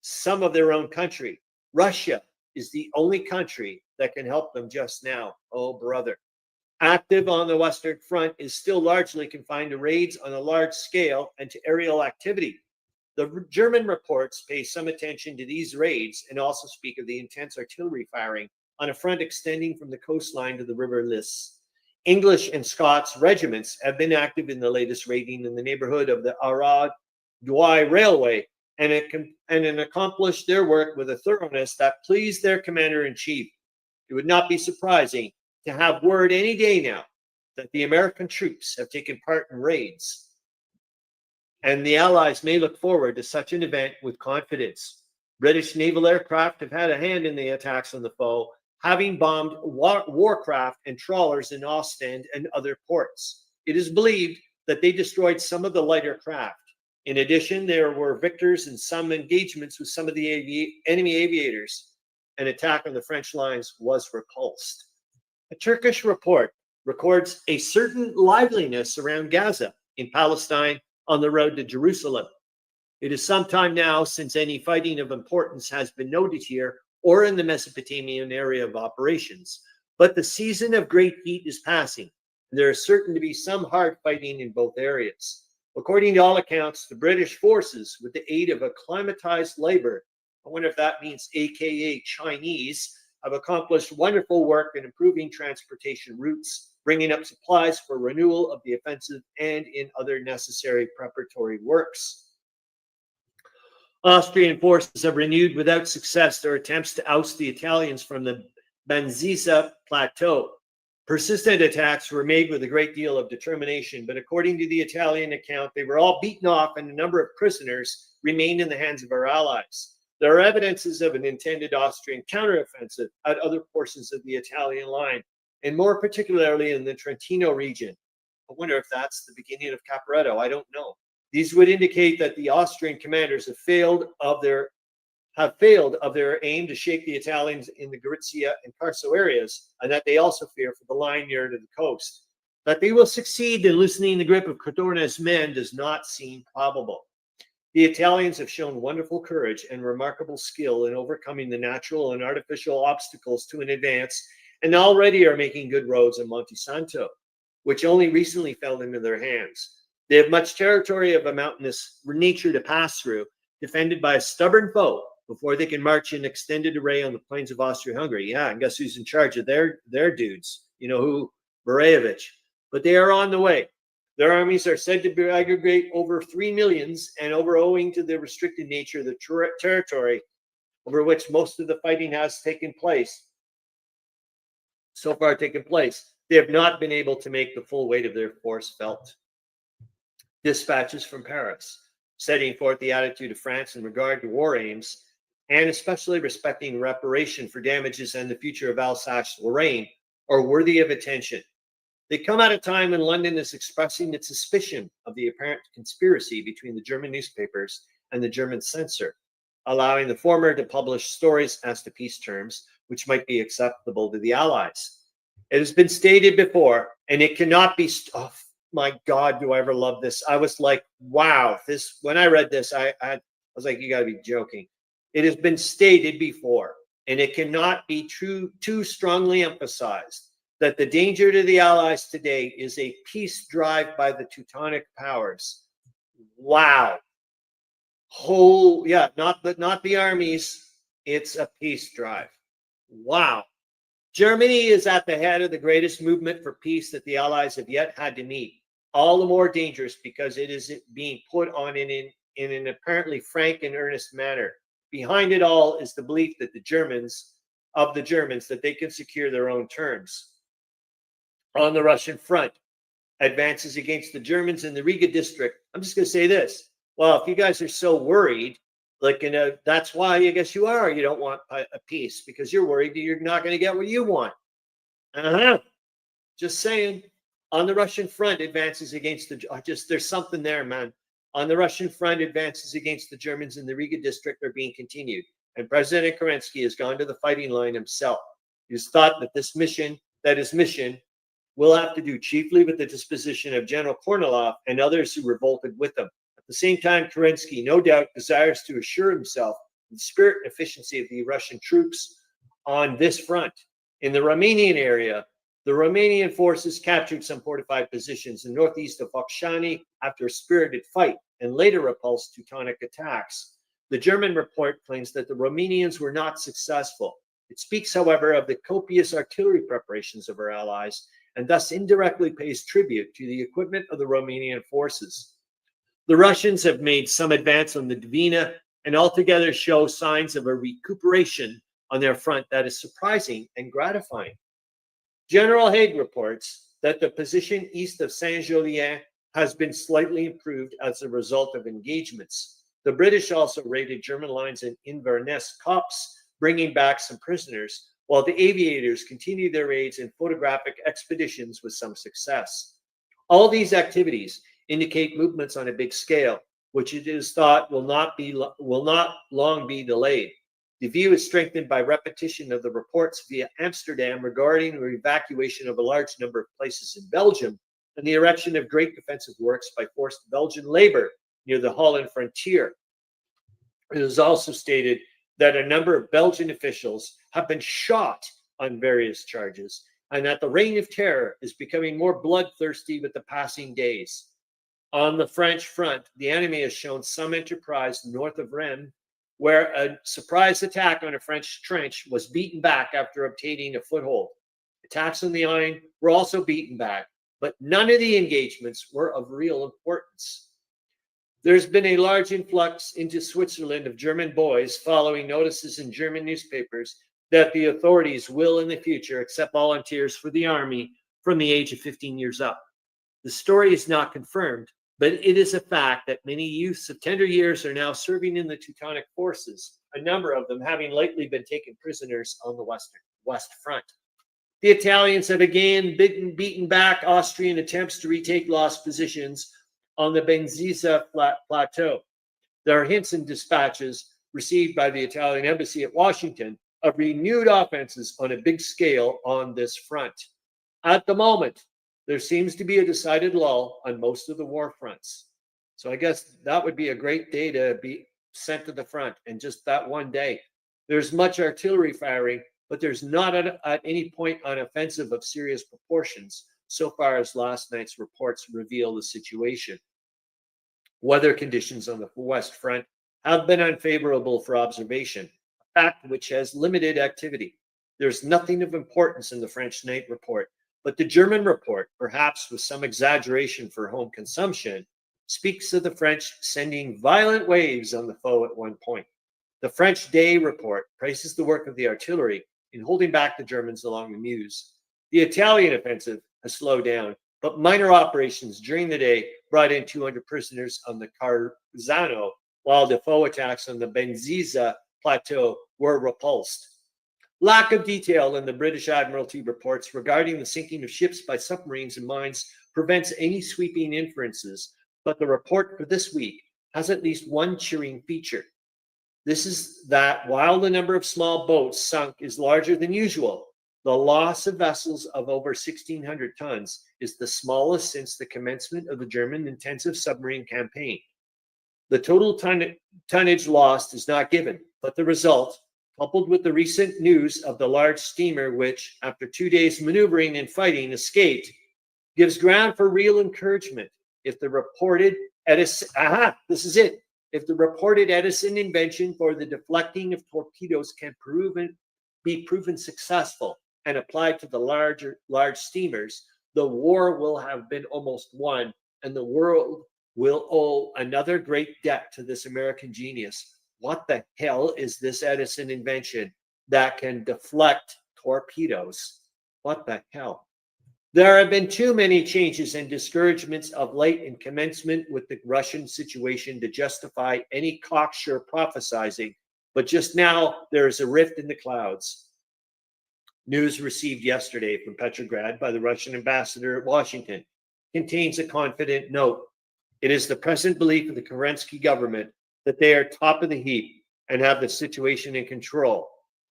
some of their own country. Russia is the only country that can help them just now. Oh, brother. Active on the Western Front is still largely confined to raids on a large scale and to aerial activity. The German reports pay some attention to these raids and also speak of the intense artillery firing on a front extending from the coastline to the River Lys. English and Scots regiments have been active in the latest raiding in the neighborhood of the Arad-Douai Railway and accomplished their work with a thoroughness that pleased their commander-in-chief. It would not be surprising to have word any day now that the American troops have taken part in raids, and the Allies may look forward to such an event with confidence. British naval aircraft have had a hand in the attacks on the foe, having bombed warcraft and trawlers in Ostend and other ports. It is believed that they destroyed some of the lighter craft. In addition, there were victors in some engagements with some of the enemy aviators. An attack on the French lines was repulsed. A Turkish report records a certain liveliness around Gaza in Palestine on the road to Jerusalem. It is some time now since any fighting of importance has been noted here or in the Mesopotamian area of operations, but the season of great heat is passing. There is certain to be some hard fighting in both areas. According to all accounts, the British forces, with the aid of acclimatized labor, I wonder if that means AKA Chinese, have accomplished wonderful work in improving transportation routes, bringing up supplies for renewal of the offensive and in other necessary preparatory works. Austrian forces have renewed without success their attempts to oust the Italians from the Banzisa Plateau. Persistent attacks were made with a great deal of determination, but according to the Italian account, they were all beaten off and a number of prisoners remained in the hands of our allies. There are evidences of an intended Austrian counteroffensive at other portions of the Italian line, and more particularly in the Trentino region. I wonder if that's the beginning of Caporetto. I don't know. These would indicate that the Austrian commanders have failed of their aim to shake the Italians in the Gorizia and Carso areas, and that they also fear for the line near to the coast. That they will succeed in loosening the grip of Cadorna's men does not seem probable. The Italians have shown wonderful courage and remarkable skill in overcoming the natural and artificial obstacles to an advance, and already are making good roads in Monte Santo, which only recently fell into their hands. They have much territory of a mountainous nature to pass through, defended by a stubborn foe, before they can march in extended array on the plains of Austria-Hungary. Yeah, and guess who's in charge of their dudes? You know who? Berejevich. But they are on the way. Their armies are said to aggregate over 3 millions, and owing to the restricted nature of the territory over which most of the fighting has taken place, they have not been able to make the full weight of their force felt. Dispatches from Paris, setting forth the attitude of France in regard to war aims, and especially respecting reparation for damages and the future of Alsace-Lorraine, are worthy of attention. They come at a time when London is expressing its suspicion of the apparent conspiracy between the German newspapers and the German censor, allowing the former to publish stories as to peace terms, which might be acceptable to the Allies. It has been stated before, and it cannot be... Oh, my God, do I ever love this? I was like, wow, this. When I read this, I was like, you got to be joking. It has been stated before, and it cannot be too strongly emphasized, that the danger to the Allies today is a peace drive by the Teutonic powers. Wow. Not the armies. It's a peace drive. Wow. Germany is at the head of the greatest movement for peace that the Allies have yet had to meet. All the more dangerous because it is being put on in an apparently frank and earnest manner. Behind it all is the belief that the Germans that they can secure their own terms. On the Russian front, advances against the Germans in the Riga district. I'm just going to say this. Well, if you guys are so worried, that's why I guess you are. You don't want a peace because you're worried that you're not going to get what you want. Just saying. On the Russian front, advances against there's something there, man. On the Russian front, advances against the Germans in the Riga district are being continued, and President Kerensky has gone to the fighting line himself. He's thought that his mission will have to do chiefly with the disposition of General Kornilov and others who revolted with him. At the same time, Kerensky no doubt desires to assure himself of the spirit and efficiency of the Russian troops on this front. In the Romanian area, the Romanian forces captured some fortified positions in northeast of Focșani after a spirited fight and later repulsed Teutonic attacks. The German report claims that the Romanians were not successful. It speaks, however, of the copious artillery preparations of our allies and thus indirectly pays tribute to the equipment of the Romanian forces. The Russians have made some advance on the Dvina and altogether show signs of a recuperation on their front that is surprising and gratifying. General Haig reports that the position east of Saint-Julien has been slightly improved as a result of engagements. The British also raided German lines in Inverness Copse, bringing back some prisoners, while the aviators continued their raids and photographic expeditions with some success. All these activities indicate movements on a big scale, which it is thought will not long be delayed. The view is strengthened by repetition of the reports via Amsterdam regarding the evacuation of a large number of places in Belgium and the erection of great defensive works by forced Belgian labor near the Holland frontier. It is also stated that a number of Belgian officials have been shot on various charges and that the reign of terror is becoming more bloodthirsty with the passing days. On the French front, the enemy has shown some enterprise north of Rennes, where a surprise attack on a French trench was beaten back after obtaining a foothold. Attacks on the Aisne were also beaten back, but none of the engagements were of real importance. There's been a large influx into Switzerland of German boys following notices in German newspapers that the authorities will in the future accept volunteers for the army from the age of 15 years up. The story is not confirmed, but it is a fact that many youths of tender years are now serving in the Teutonic forces, a number of them having lately been taken prisoners on the West Front. The Italians have again beaten back Austrian attempts to retake lost positions on the Benziza Plateau. There are hints and dispatches received by the Italian embassy at Washington of renewed offenses on a big scale on this front. At the moment, there seems to be a decided lull on most of the war fronts. So I guess that would be a great day to be sent to the front, and just that one day. There's much artillery firing, but there's not at any point an offensive of serious proportions, so far as last night's reports reveal the situation. Weather conditions on the West Front have been unfavorable for observation, a fact which has limited activity. There's nothing of importance in the French night report, but the German report, perhaps with some exaggeration for home consumption, speaks of the French sending violent waves on the foe at one point. The French day report praises the work of the artillery in holding back the Germans along the Meuse. The Italian offensive has slowed down, but minor operations during the day brought in 200 prisoners on the Carzano, while the foe attacks on the Benziza plateau were repulsed. Lack of detail in the British Admiralty reports regarding the sinking of ships by submarines and mines prevents any sweeping inferences, but the report for this week has at least one cheering feature. This is that while the number of small boats sunk is larger than usual, the loss of vessels of over 1,600 tons is the smallest since the commencement of the German intensive submarine campaign. The total tonnage lost is not given, but the result, coupled with the recent news of the large steamer which, after 2 days maneuvering and fighting, escaped, gives ground for real encouragement. If the reported Edison invention for the deflecting of torpedoes can be proven successful and applied to the large steamers, the war will have been almost won, and the world will owe another great debt to this American genius. What the hell is this Edison invention that can deflect torpedoes? What the hell? There have been too many changes and discouragements of late in commencement with the Russian situation to justify any cocksure prophesizing, but just now there is a rift in the clouds. News received yesterday from Petrograd by the Russian ambassador at Washington contains a confident note. It is the present belief of the Kerensky government that they are top of the heap and have the situation in control.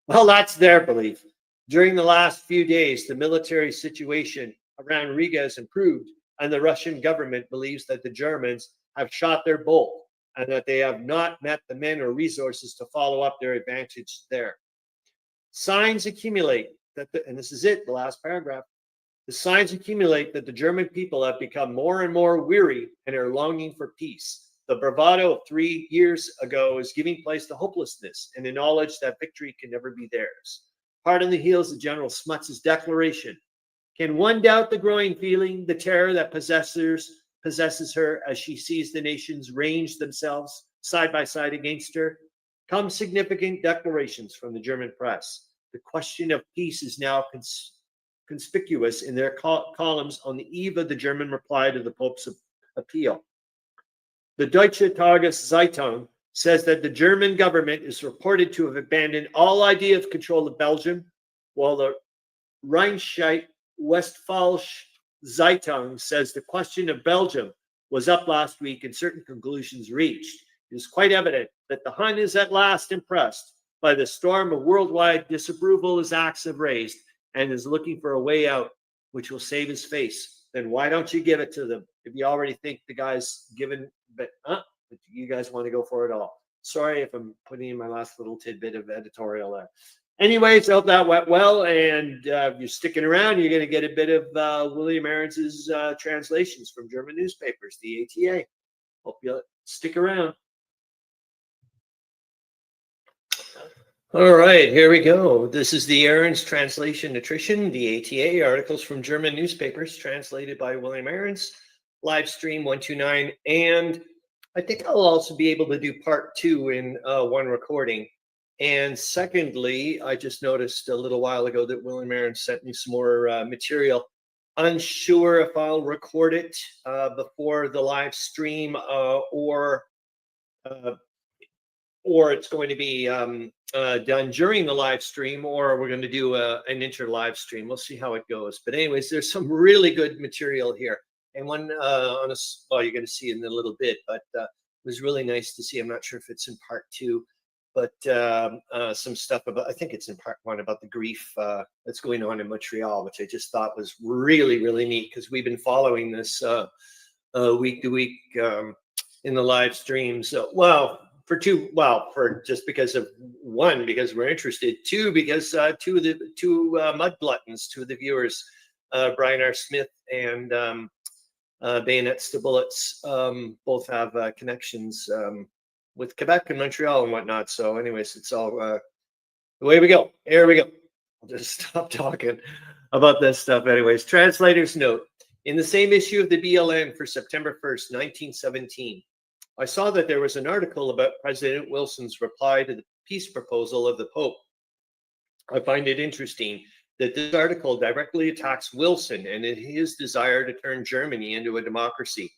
Well, that's their belief. During the last few days, the military situation around Riga has improved, and the Russian government believes that the Germans have shot their bolt and that they have not met the men or resources to follow up their advantage there. Signs accumulate and this is it, the last paragraph. The signs accumulate that the German people have become more and more weary and are longing for peace. The bravado of 3 years ago is giving place to hopelessness and the knowledge that victory can never be theirs. Hard on the heels of General Smuts' declaration. Can one doubt the growing feeling, the terror that possesses her as she sees the nations range themselves side by side against her? Come significant declarations from the German press. The question of peace is now conspicuous in their columns on the eve of the German reply to the Pope's appeal. The Deutsche Tageszeitung says that the German government is reported to have abandoned all idea of control of Belgium, while the Rheinische Westfälische Zeitung says the question of Belgium was up last week and certain conclusions reached. It is quite evident that the Hun is at last impressed by the storm of worldwide disapproval his acts have raised and is looking for a way out which will save his face. Then why don't you give it to them if you already think the guy's given, but you guys want to go for it all? Sorry if I'm putting in my last little tidbit of editorial there. Anyways, I hope that went well, and if you're sticking around, you're going to get a bit of William Arends' translations from German newspapers, the ATA. Hope you'll stick around. All right, here we go. This is the Arends Translation Nutrition, the ATA, articles from German newspapers translated by William Arends, live stream 129, and I think I'll also be able to do part 2 in one recording. And secondly, I just noticed a little while ago that William Arends sent me some more material. Unsure if I'll record it before the live stream or it's going to be done during the live stream, or we're going to do an inter-live stream. We'll see how it goes. But anyways, there's some really good material here. And one well, you're going to see in a little bit, but it was really nice to see. I'm not sure if it's in part 2, but some stuff about, I think it's in part 1, about the grief that's going on in Montreal, which I just thought was really, really neat, because we've been following this week to week in the live streams. For just because of, 1, because we're interested, 2, because two of the mud gluttons, 2 of the viewers, Brian R. Smith and Bayonets to Bullets, both have connections with Quebec and Montreal and whatnot. So anyways, it's all away we go. Here we go. I'll just stop talking about this stuff. Anyways, translator's note. In the same issue of the BLN for September 1st, 1917, I saw that there was an article about President Wilson's reply to the peace proposal of the Pope. I find it interesting that this article directly attacks Wilson and his desire to turn Germany into a democracy.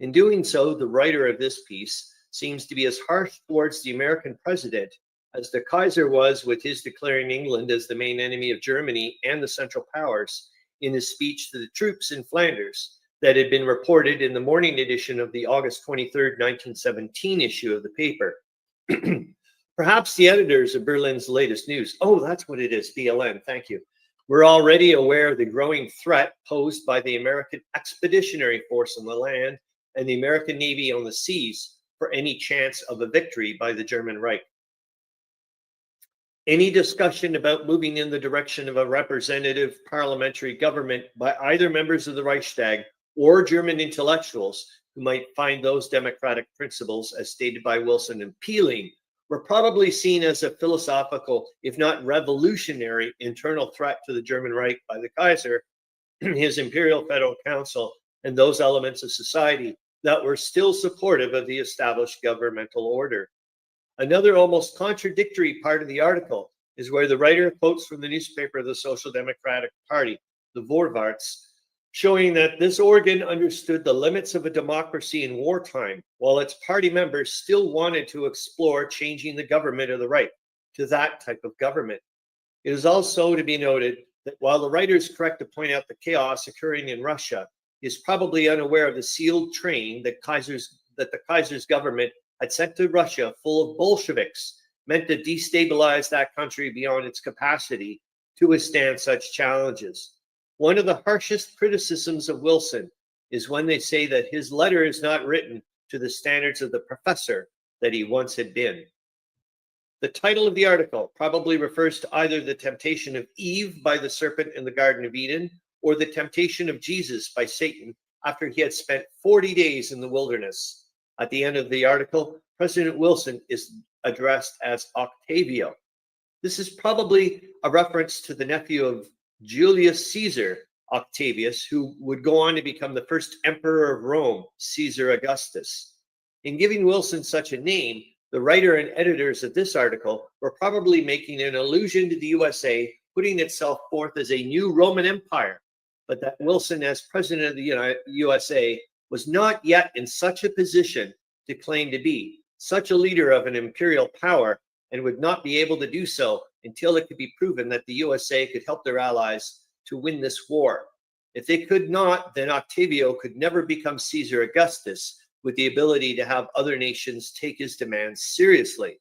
In doing so, the writer of this piece seems to be as harsh towards the American president as the Kaiser was with his declaring England as the main enemy of Germany and the Central Powers in his speech to the troops in Flanders that had been reported in the morning edition of the August 23rd, 1917 issue of the paper. Perhaps the editors of Berlin's latest news, oh, that's what it is, BLN, thank you, were already aware of the growing threat posed by the American Expeditionary Force on the land and the American Navy on the seas for any chance of a victory by the German Reich. Any discussion about moving in the direction of a representative parliamentary government by either members of the Reichstag or German intellectuals who might find those democratic principles, as stated by Wilson, appealing, were probably seen as a philosophical, if not revolutionary, internal threat to the German Reich by the Kaiser, his Imperial Federal Council, and those elements of society that were still supportive of the established governmental order. Another almost contradictory part of the article is where the writer quotes from the newspaper of the Social Democratic Party, the Vorwärts, showing that this organ understood the limits of a democracy in wartime, while its party members still wanted to explore changing the government of the Reich to that type of government. It is also to be noted that while the writer is correct to point out the chaos occurring in Russia, he is probably unaware of the sealed train that the Kaiser's government had sent to Russia full of Bolsheviks, meant to destabilize that country beyond its capacity to withstand such challenges. One of the harshest criticisms of Wilson is when they say that his letter is not written to the standards of the professor that he once had been. The title of the article probably refers to either the temptation of Eve by the serpent in the Garden of Eden or the temptation of Jesus by Satan after he had spent 40 days in the wilderness. At the end of the article, President Wilson is addressed as Octavio. This is probably a reference to the nephew of Julius Caesar, Octavius, who would go on to become the first emperor of Rome, Caesar Augustus. In giving Wilson such a name, the writer and editors of this article were probably making an allusion to the USA putting itself forth as a new Roman Empire, but that Wilson, as president of the USA, was not yet in such a position to claim to be such a leader of an imperial power, and would not be able to do so until it could be proven that the USA could help their allies to win this war. If they could not, then Octavio could never become Caesar Augustus with the ability to have other nations take his demands seriously.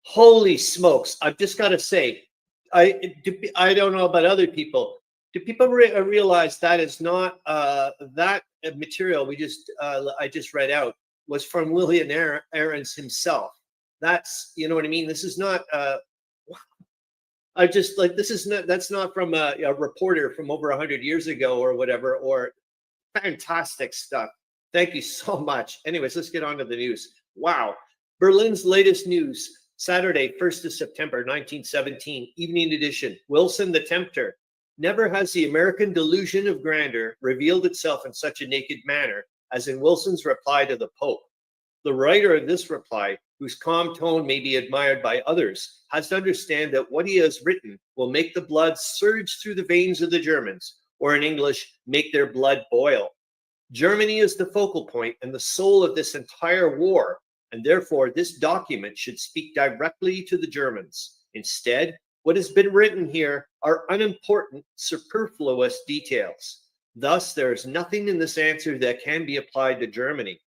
Holy smokes, I've just got to say, I don't know about other people. Do people realize that is not that material I just read out was from William Arends himself? That's, you know what I mean? This is not, I just like this is not that's not from a reporter from over 100 years ago or whatever, or fantastic stuff. Thank you so much. Anyways, let's get on to the news. Wow. Berlin's latest news, Saturday, 1st of September, 1917, evening edition. Wilson the Tempter. Never has the American delusion of grandeur revealed itself in such a naked manner as in Wilson's reply to the Pope. The writer of this reply, whose calm tone may be admired by others, has to understand that what he has written will make the blood surge through the veins of the Germans, or in English, make their blood boil. Germany is the focal point and the soul of this entire war, and therefore this document should speak directly to the Germans. Instead, what has been written here are unimportant, superfluous details. Thus, there is nothing in this answer that can be applied to Germany.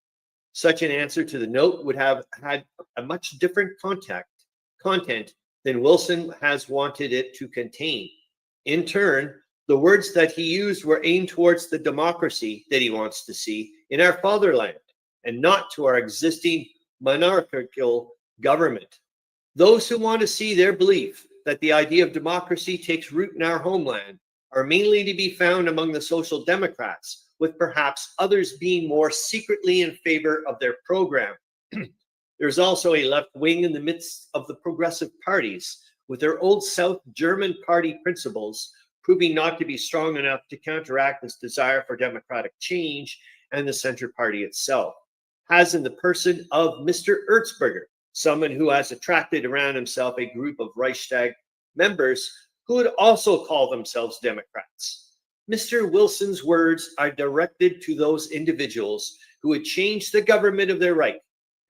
Such an answer to the note would have had a much different content than Wilson has wanted it to contain. In turn, the words that he used were aimed towards the democracy that he wants to see in our fatherland, and not to our existing monarchical government. Those who want to see their belief that the idea of democracy takes root in our homeland are mainly to be found among the Social Democrats, with perhaps others being more secretly in favor of their program. There's also a left wing in the midst of the progressive parties, with their old South German party principles proving not to be strong enough to counteract this desire for democratic change, and the Center Party itself has in the person of Mr. Erzberger, someone who has attracted around himself a group of Reichstag members who would also call themselves Democrats. Mr. Wilson's words are directed to those individuals who would change the government of their right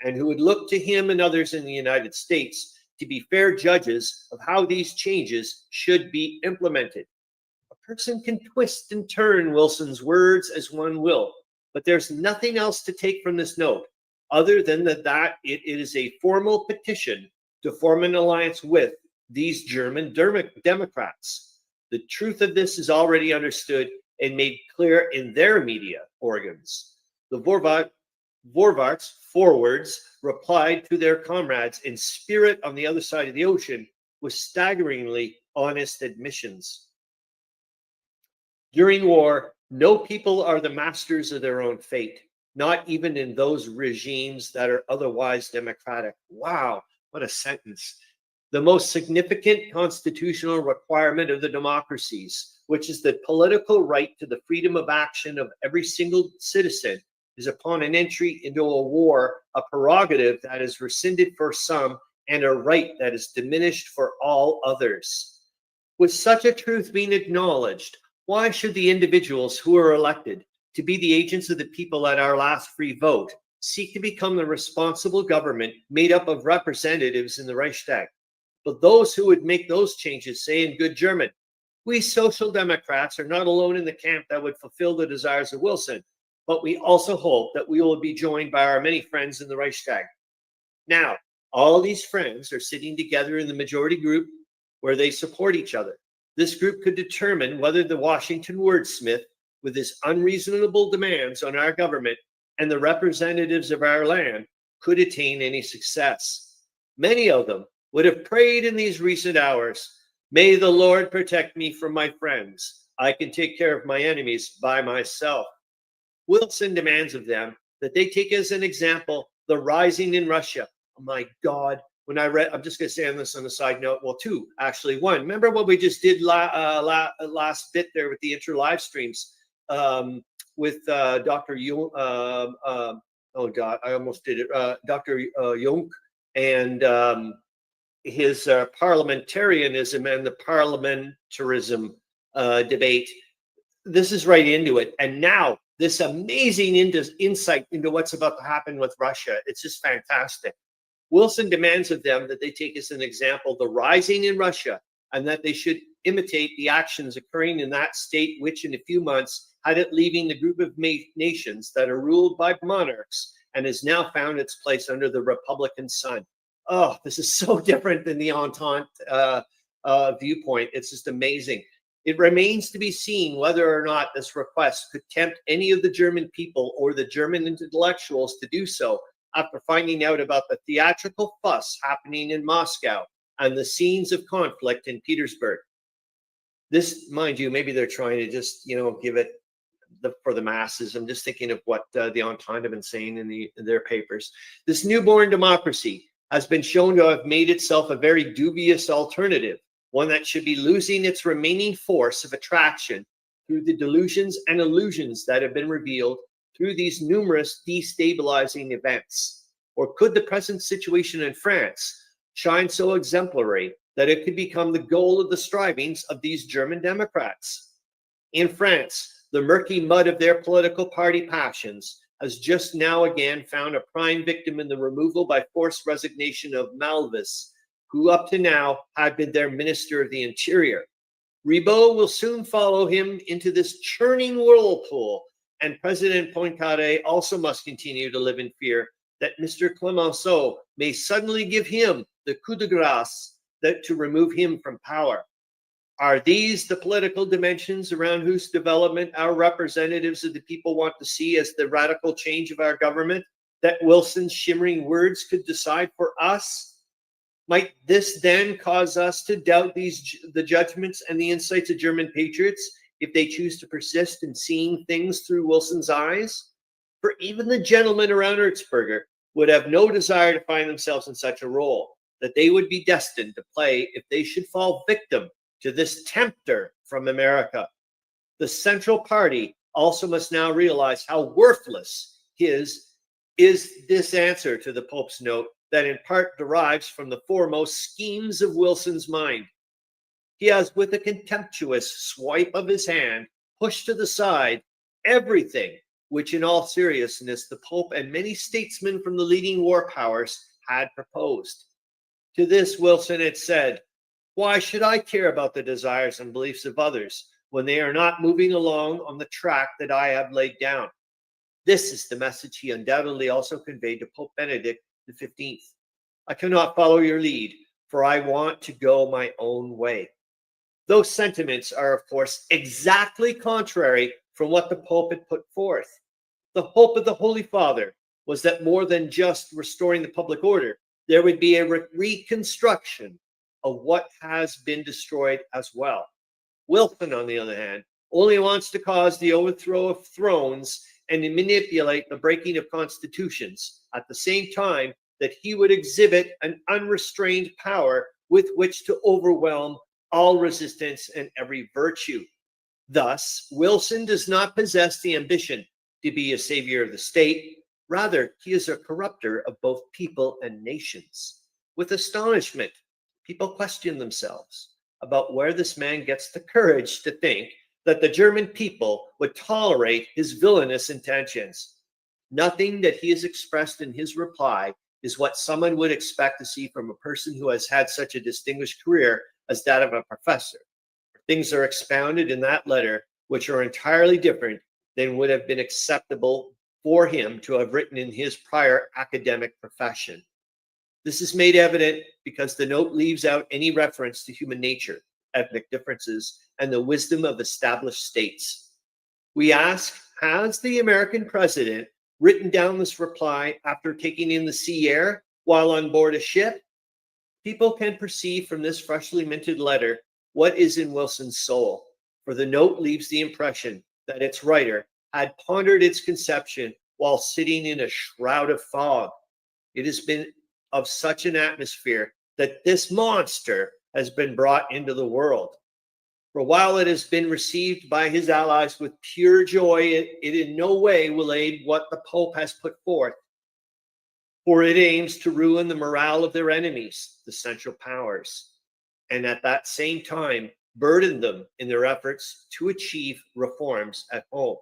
and who would look to him and others in the United States to be fair judges of how these changes should be implemented. A person can twist and turn Wilson's words as one will, but there's nothing else to take from this note other than that it is a formal petition to form an alliance with these German Democrats. The truth of this is already understood and made clear in their media organs. The Vorwärts forwards replied to their comrades in spirit on the other side of the ocean with staggeringly honest admissions. During war, no people are the masters of their own fate, not even in those regimes that are otherwise democratic. Wow, what a sentence. The most significant constitutional requirement of the democracies, which is the political right to the freedom of action of every single citizen, is upon an entry into a war a prerogative that is rescinded for some and a right that is diminished for all others. With such a truth being acknowledged, why should the individuals who are elected to be the agents of the people at our last free vote seek to become the responsible government made up of representatives in the Reichstag? But those who would make those changes say in good German, we Social Democrats are not alone in the camp that would fulfill the desires of Wilson, but we also hope that we will be joined by our many friends in the Reichstag. Now, all these friends are sitting together in the majority group where they support each other. This group could determine whether the Washington wordsmith, with his unreasonable demands on our government and the representatives of our land, could attain any success. Many of them would have prayed in these recent hours, may the Lord protect me from my friends. I can take care of my enemies by myself. Wilson demands of them that they take as an example the rising in Russia. Oh my God. When I read, I'm just going to say on this on a side note, well, two, actually. One, remember what we just did last bit there with the live streams with Dr. Jung, oh God, I almost did it, Dr. Jung and his parliamentarianism and the parliamentarism debate. This is right into it. And now this amazing insight into what's about to happen with Russia. It's just fantastic. Wilson demands of them that they take as an example the rising in Russia and that they should imitate the actions occurring in that state, which in a few months had it leaving the group of nations that are ruled by monarchs and has now found its place under the Republican sun. Oh, this is so different than the Entente viewpoint. It's just amazing. It remains to be seen whether or not this request could tempt any of the German people or the German intellectuals to do so after finding out about the theatrical fuss happening in Moscow and the scenes of conflict in Petersburg. This, mind you, maybe they're trying to just, give it for the masses. I'm just thinking of what the Entente have been saying in their papers. This newborn democracy has been shown to have made itself a very dubious alternative, one that should be losing its remaining force of attraction through the delusions and illusions that have been revealed through these numerous destabilizing events. Or could the present situation in France shine so exemplary that it could become the goal of the strivings of these German Democrats? In France, the murky mud of their political party passions has just now again found a prime victim in the removal by forced resignation of Malvis, who up to now had been their Minister of the Interior. Ribot will soon follow him into this churning whirlpool, and President Poincaré also must continue to live in fear that Mr. Clemenceau may suddenly give him the coup de grace to remove him from power. Are these the political dimensions around whose development our representatives of the people want to see as the radical change of our government that Wilson's shimmering words could decide for us? Might this then cause us to doubt the judgments and the insights of German patriots if they choose to persist in seeing things through Wilson's eyes? For even the gentlemen around Erzberger would have no desire to find themselves in such a role that they would be destined to play if they should fall victim to this tempter from America. The Central Party also must now realize how worthless is this answer to the Pope's note that in part derives from the foremost schemes of Wilson's mind. He has, with a contemptuous swipe of his hand, pushed to the side everything which in all seriousness the Pope and many statesmen from the leading war powers had proposed. To this Wilson had said, "Why should I care about the desires and beliefs of others when they are not moving along on the track that I have laid down?" This is the message he undoubtedly also conveyed to Pope Benedict XV. "I cannot follow your lead, for I want to go my own way." Those sentiments are, of course, exactly contrary from what the Pope had put forth. The hope of the Holy Father was that more than just restoring the public order, there would be a reconstruction of what has been destroyed as well. Wilson, on the other hand, only wants to cause the overthrow of thrones and to manipulate the breaking of constitutions, at the same time that he would exhibit an unrestrained power with which to overwhelm all resistance and every virtue. Thus, Wilson does not possess the ambition to be a savior of the state. Rather, he is a corrupter of both people and nations. With astonishment, people question themselves about where this man gets the courage to think that the German people would tolerate his villainous intentions. Nothing that he has expressed in his reply is what someone would expect to see from a person who has had such a distinguished career as that of a professor. Things are expounded in that letter which are entirely different than would have been acceptable for him to have written in his prior academic profession. This is made evident because the note leaves out any reference to human nature, ethnic differences, and the wisdom of established states. We ask, has the American president written down this reply after taking in the sea air while on board a ship? People can perceive from this freshly minted letter what is in Wilson's soul, for the note leaves the impression that its writer had pondered its conception while sitting in a shroud of fog. It has been of such an atmosphere that this monster has been brought into the world. For while it has been received by his allies with pure joy, it in no way will aid what the Pope has put forth, for it aims to ruin the morale of their enemies, the Central Powers, and at that same time burden them in their efforts to achieve reforms at home.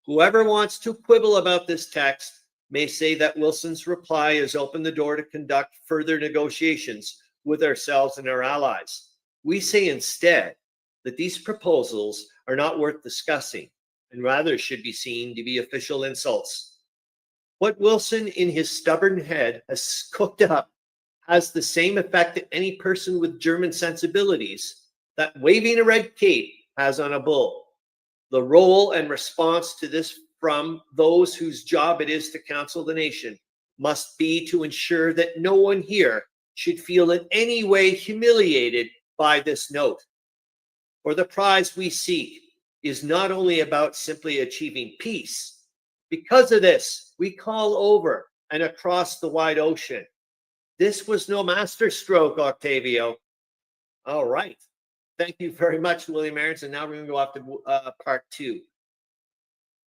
Whoever wants to quibble about this text may say that Wilson's reply has opened the door to conduct further negotiations with ourselves and our allies. We say instead that these proposals are not worth discussing and rather should be seen to be official insults. What Wilson in his stubborn head has cooked up has the same effect on any person with German sensibilities that waving a red cape has on a bull. The role and response to this from those whose job it is to counsel the nation must be to ensure that no one here should feel in any way humiliated by this note. For the prize we seek is not only about simply achieving peace. Because of this, we call over and across the wide ocean. This was no masterstroke, Octavio. All right. Thank you very much, William Arends. And now we're going to go off to part 2.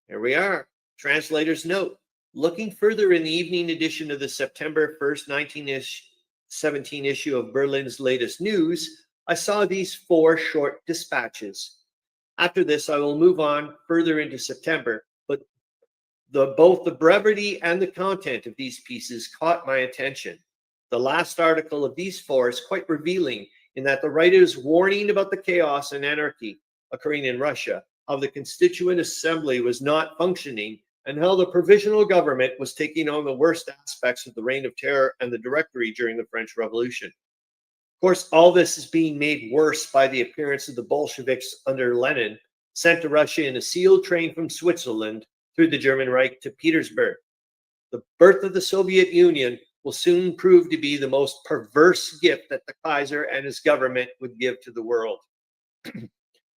Here we are. Translator's note. Looking further in the evening edition of the September 1st, 1917 issue of Berlin's Latest News, I saw these 4 short dispatches. After this, I will move on further into September, but both the brevity and the content of these pieces caught my attention. The last article of these 4 is quite revealing in that the writer is warning about the chaos and anarchy occurring in Russia, how the Constituent Assembly was not functioning, and how the provisional government was taking on the worst aspects of the Reign of Terror and the Directory during the French Revolution. Of course, all this is being made worse by the appearance of the Bolsheviks under Lenin, sent to Russia in a sealed train from Switzerland through the German Reich to Petersburg. The birth of the Soviet Union will soon prove to be the most perverse gift that the Kaiser and his government would give to the world.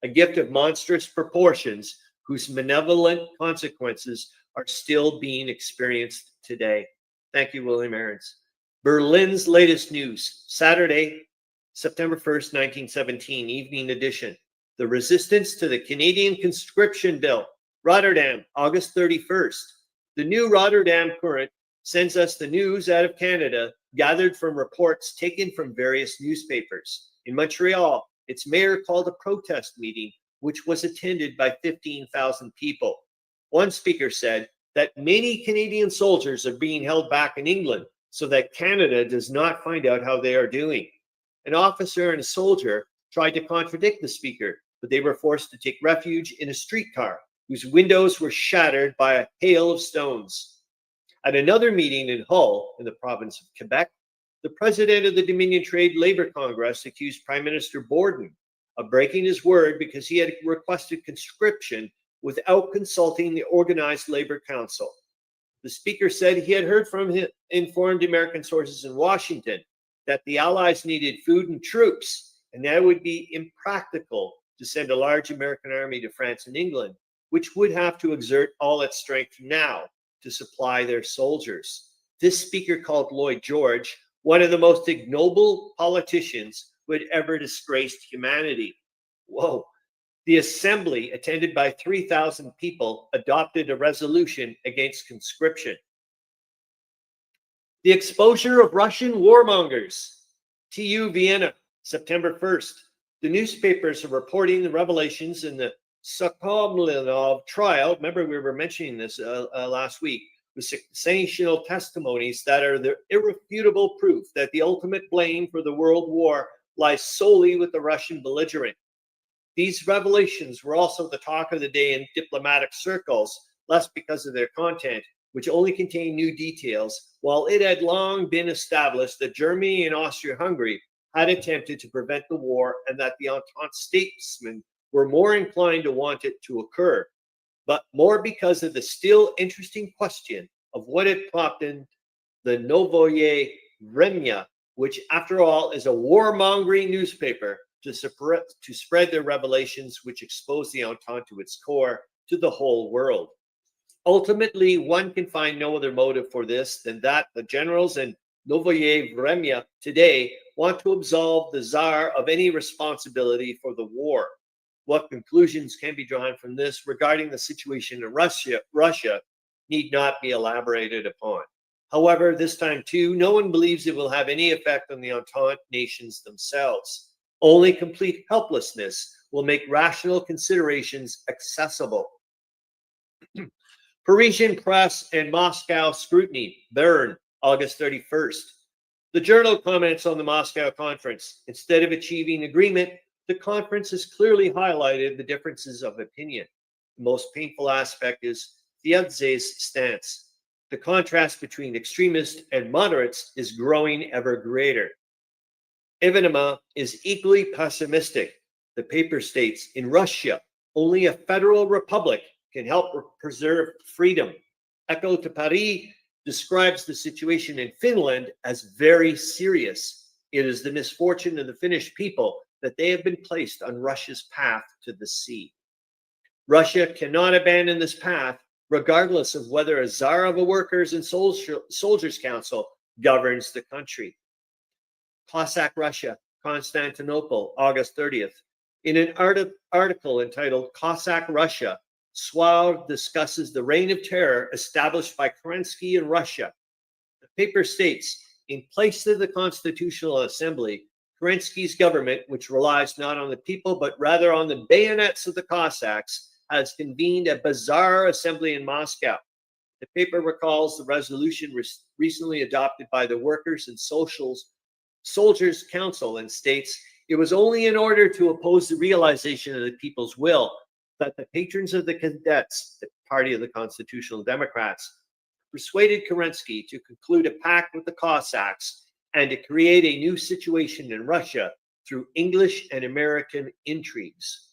A gift of monstrous proportions whose malevolent consequences are still being experienced today. Thank you, William Arends. Berlin's Latest News, Saturday, September 1st, 1917, evening edition. The resistance to the Canadian conscription bill, Rotterdam, August 31st. The New Rotterdam Courant sends us the news out of Canada, gathered from reports taken from various newspapers. In Montreal, its mayor called a protest meeting, which was attended by 15,000 people. One speaker said that many Canadian soldiers are being held back in England so that Canada does not find out how they are doing. An officer and a soldier tried to contradict the speaker, but they were forced to take refuge in a streetcar whose windows were shattered by a hail of stones. At another meeting in Hull, in the province of Quebec, the president of the Dominion Trade Labor Congress accused Prime Minister Borden of breaking his word because he had requested conscription without consulting the Organized Labor Council. The speaker said he had heard from informed American sources in Washington that the Allies needed food and troops, and that it would be impractical to send a large American army to France and England, which would have to exert all its strength now to supply their soldiers. This speaker called Lloyd George one of the most ignoble politicians who had ever disgraced humanity. Whoa. The assembly, attended by 3,000 people, adopted a resolution against conscription. The exposure of Russian warmongers. TU Vienna, September 1st. The newspapers are reporting the revelations in the Sokolov trial. Remember, we were mentioning this last week, with sensational testimonies that are the irrefutable proof that the ultimate blame for the World War lies solely with the Russian belligerent. These revelations were also the talk of the day in diplomatic circles, less because of their content, which only contained new details, while it had long been established that Germany and Austria-Hungary had attempted to prevent the war and that the Entente statesmen were more inclined to want it to occur, but more because of the still interesting question of what had prompted the Novoye Vremya, which after all is a warmongering newspaper, to spread their revelations which expose the Entente to its core to the whole world. Ultimately, one can find no other motive for this than that the generals in Novoye Vremya today want to absolve the Tsar of any responsibility for the war. What conclusions can be drawn from this regarding the situation in Russia need not be elaborated upon. However, this time too, no one believes it will have any effect on the Entente nations themselves. Only complete helplessness will make rational considerations accessible. Parisian press and Moscow scrutiny, Bern, August 31st. The journal comments on the Moscow conference. Instead of achieving agreement, the conference has clearly highlighted the differences of opinion. The most painful aspect is Thiadze's stance. The contrast between extremists and moderates is growing ever greater. Evenema is equally pessimistic. The paper states, in Russia, only a federal republic can help preserve freedom. Echo to Paris describes the situation in Finland as very serious. It is the misfortune of the Finnish people that they have been placed on Russia's path to the sea. Russia cannot abandon this path, regardless of whether a czar of a workers' and soldiers' council governs the country. Cossack Russia, Constantinople, August 30th. In an article entitled Cossack Russia, Swab discusses the reign of terror established by Kerensky in Russia. The paper states, in place of the Constitutional Assembly, Kerensky's government, which relies not on the people but rather on the bayonets of the Cossacks, has convened a bizarre assembly in Moscow. The paper recalls the resolution recently adopted by the Workers' and Soldiers' Council and states, it was only in order to oppose the realization of the people's will that the patrons of the Cadets, the party of the Constitutional Democrats, persuaded Kerensky to conclude a pact with the Cossacks and to create a new situation in Russia through English and American intrigues.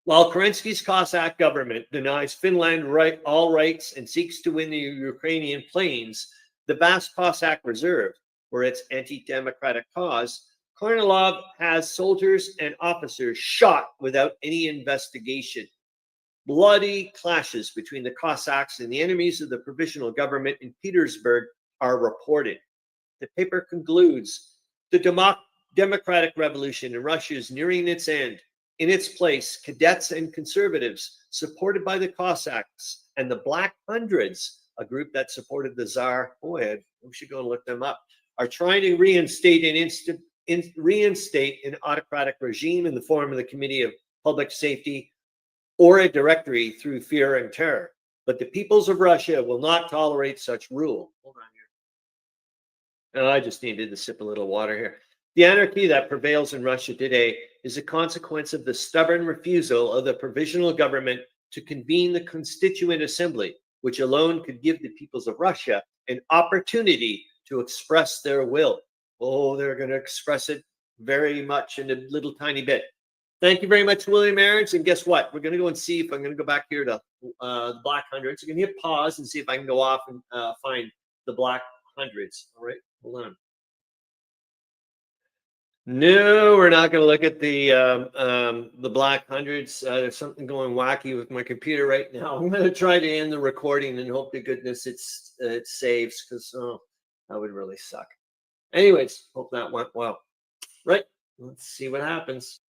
While Kerensky's Cossack government denies Finland all rights and seeks to win the Ukrainian plains, the vast Cossack reserve, for its anti-democratic cause, Kornilov has soldiers and officers shot without any investigation. Bloody clashes between the Cossacks and the enemies of the provisional government in Petersburg are reported. The paper concludes, the democratic revolution in Russia is nearing its end. In its place, cadets and conservatives, supported by the Cossacks and the Black Hundreds, a group that supported the Tsar, we should go and look them up, are trying to reinstate an autocratic regime in the form of the Committee of Public Safety or a directory through fear and terror. But the peoples of Russia will not tolerate such rule. Hold on here. I just needed to sip a little water here. The anarchy that prevails in Russia today is a consequence of the stubborn refusal of the provisional government to convene the Constituent Assembly, which alone could give the peoples of Russia an opportunity to express their will. Oh, they're going to express it very much in a little tiny bit. Thank you very much, William Arends. And guess what? We're going to go and see if I'm going to go back here to the Black Hundreds. I'm going to hit pause and see if I can go off and find the Black Hundreds. All right, hold on. No, we're not going to look at the Black Hundreds. There's something going wacky with my computer right now. I'm going to try to end the recording and hope to goodness it saves, because that would really suck. Anyways, hope that went well. Right, let's see what happens.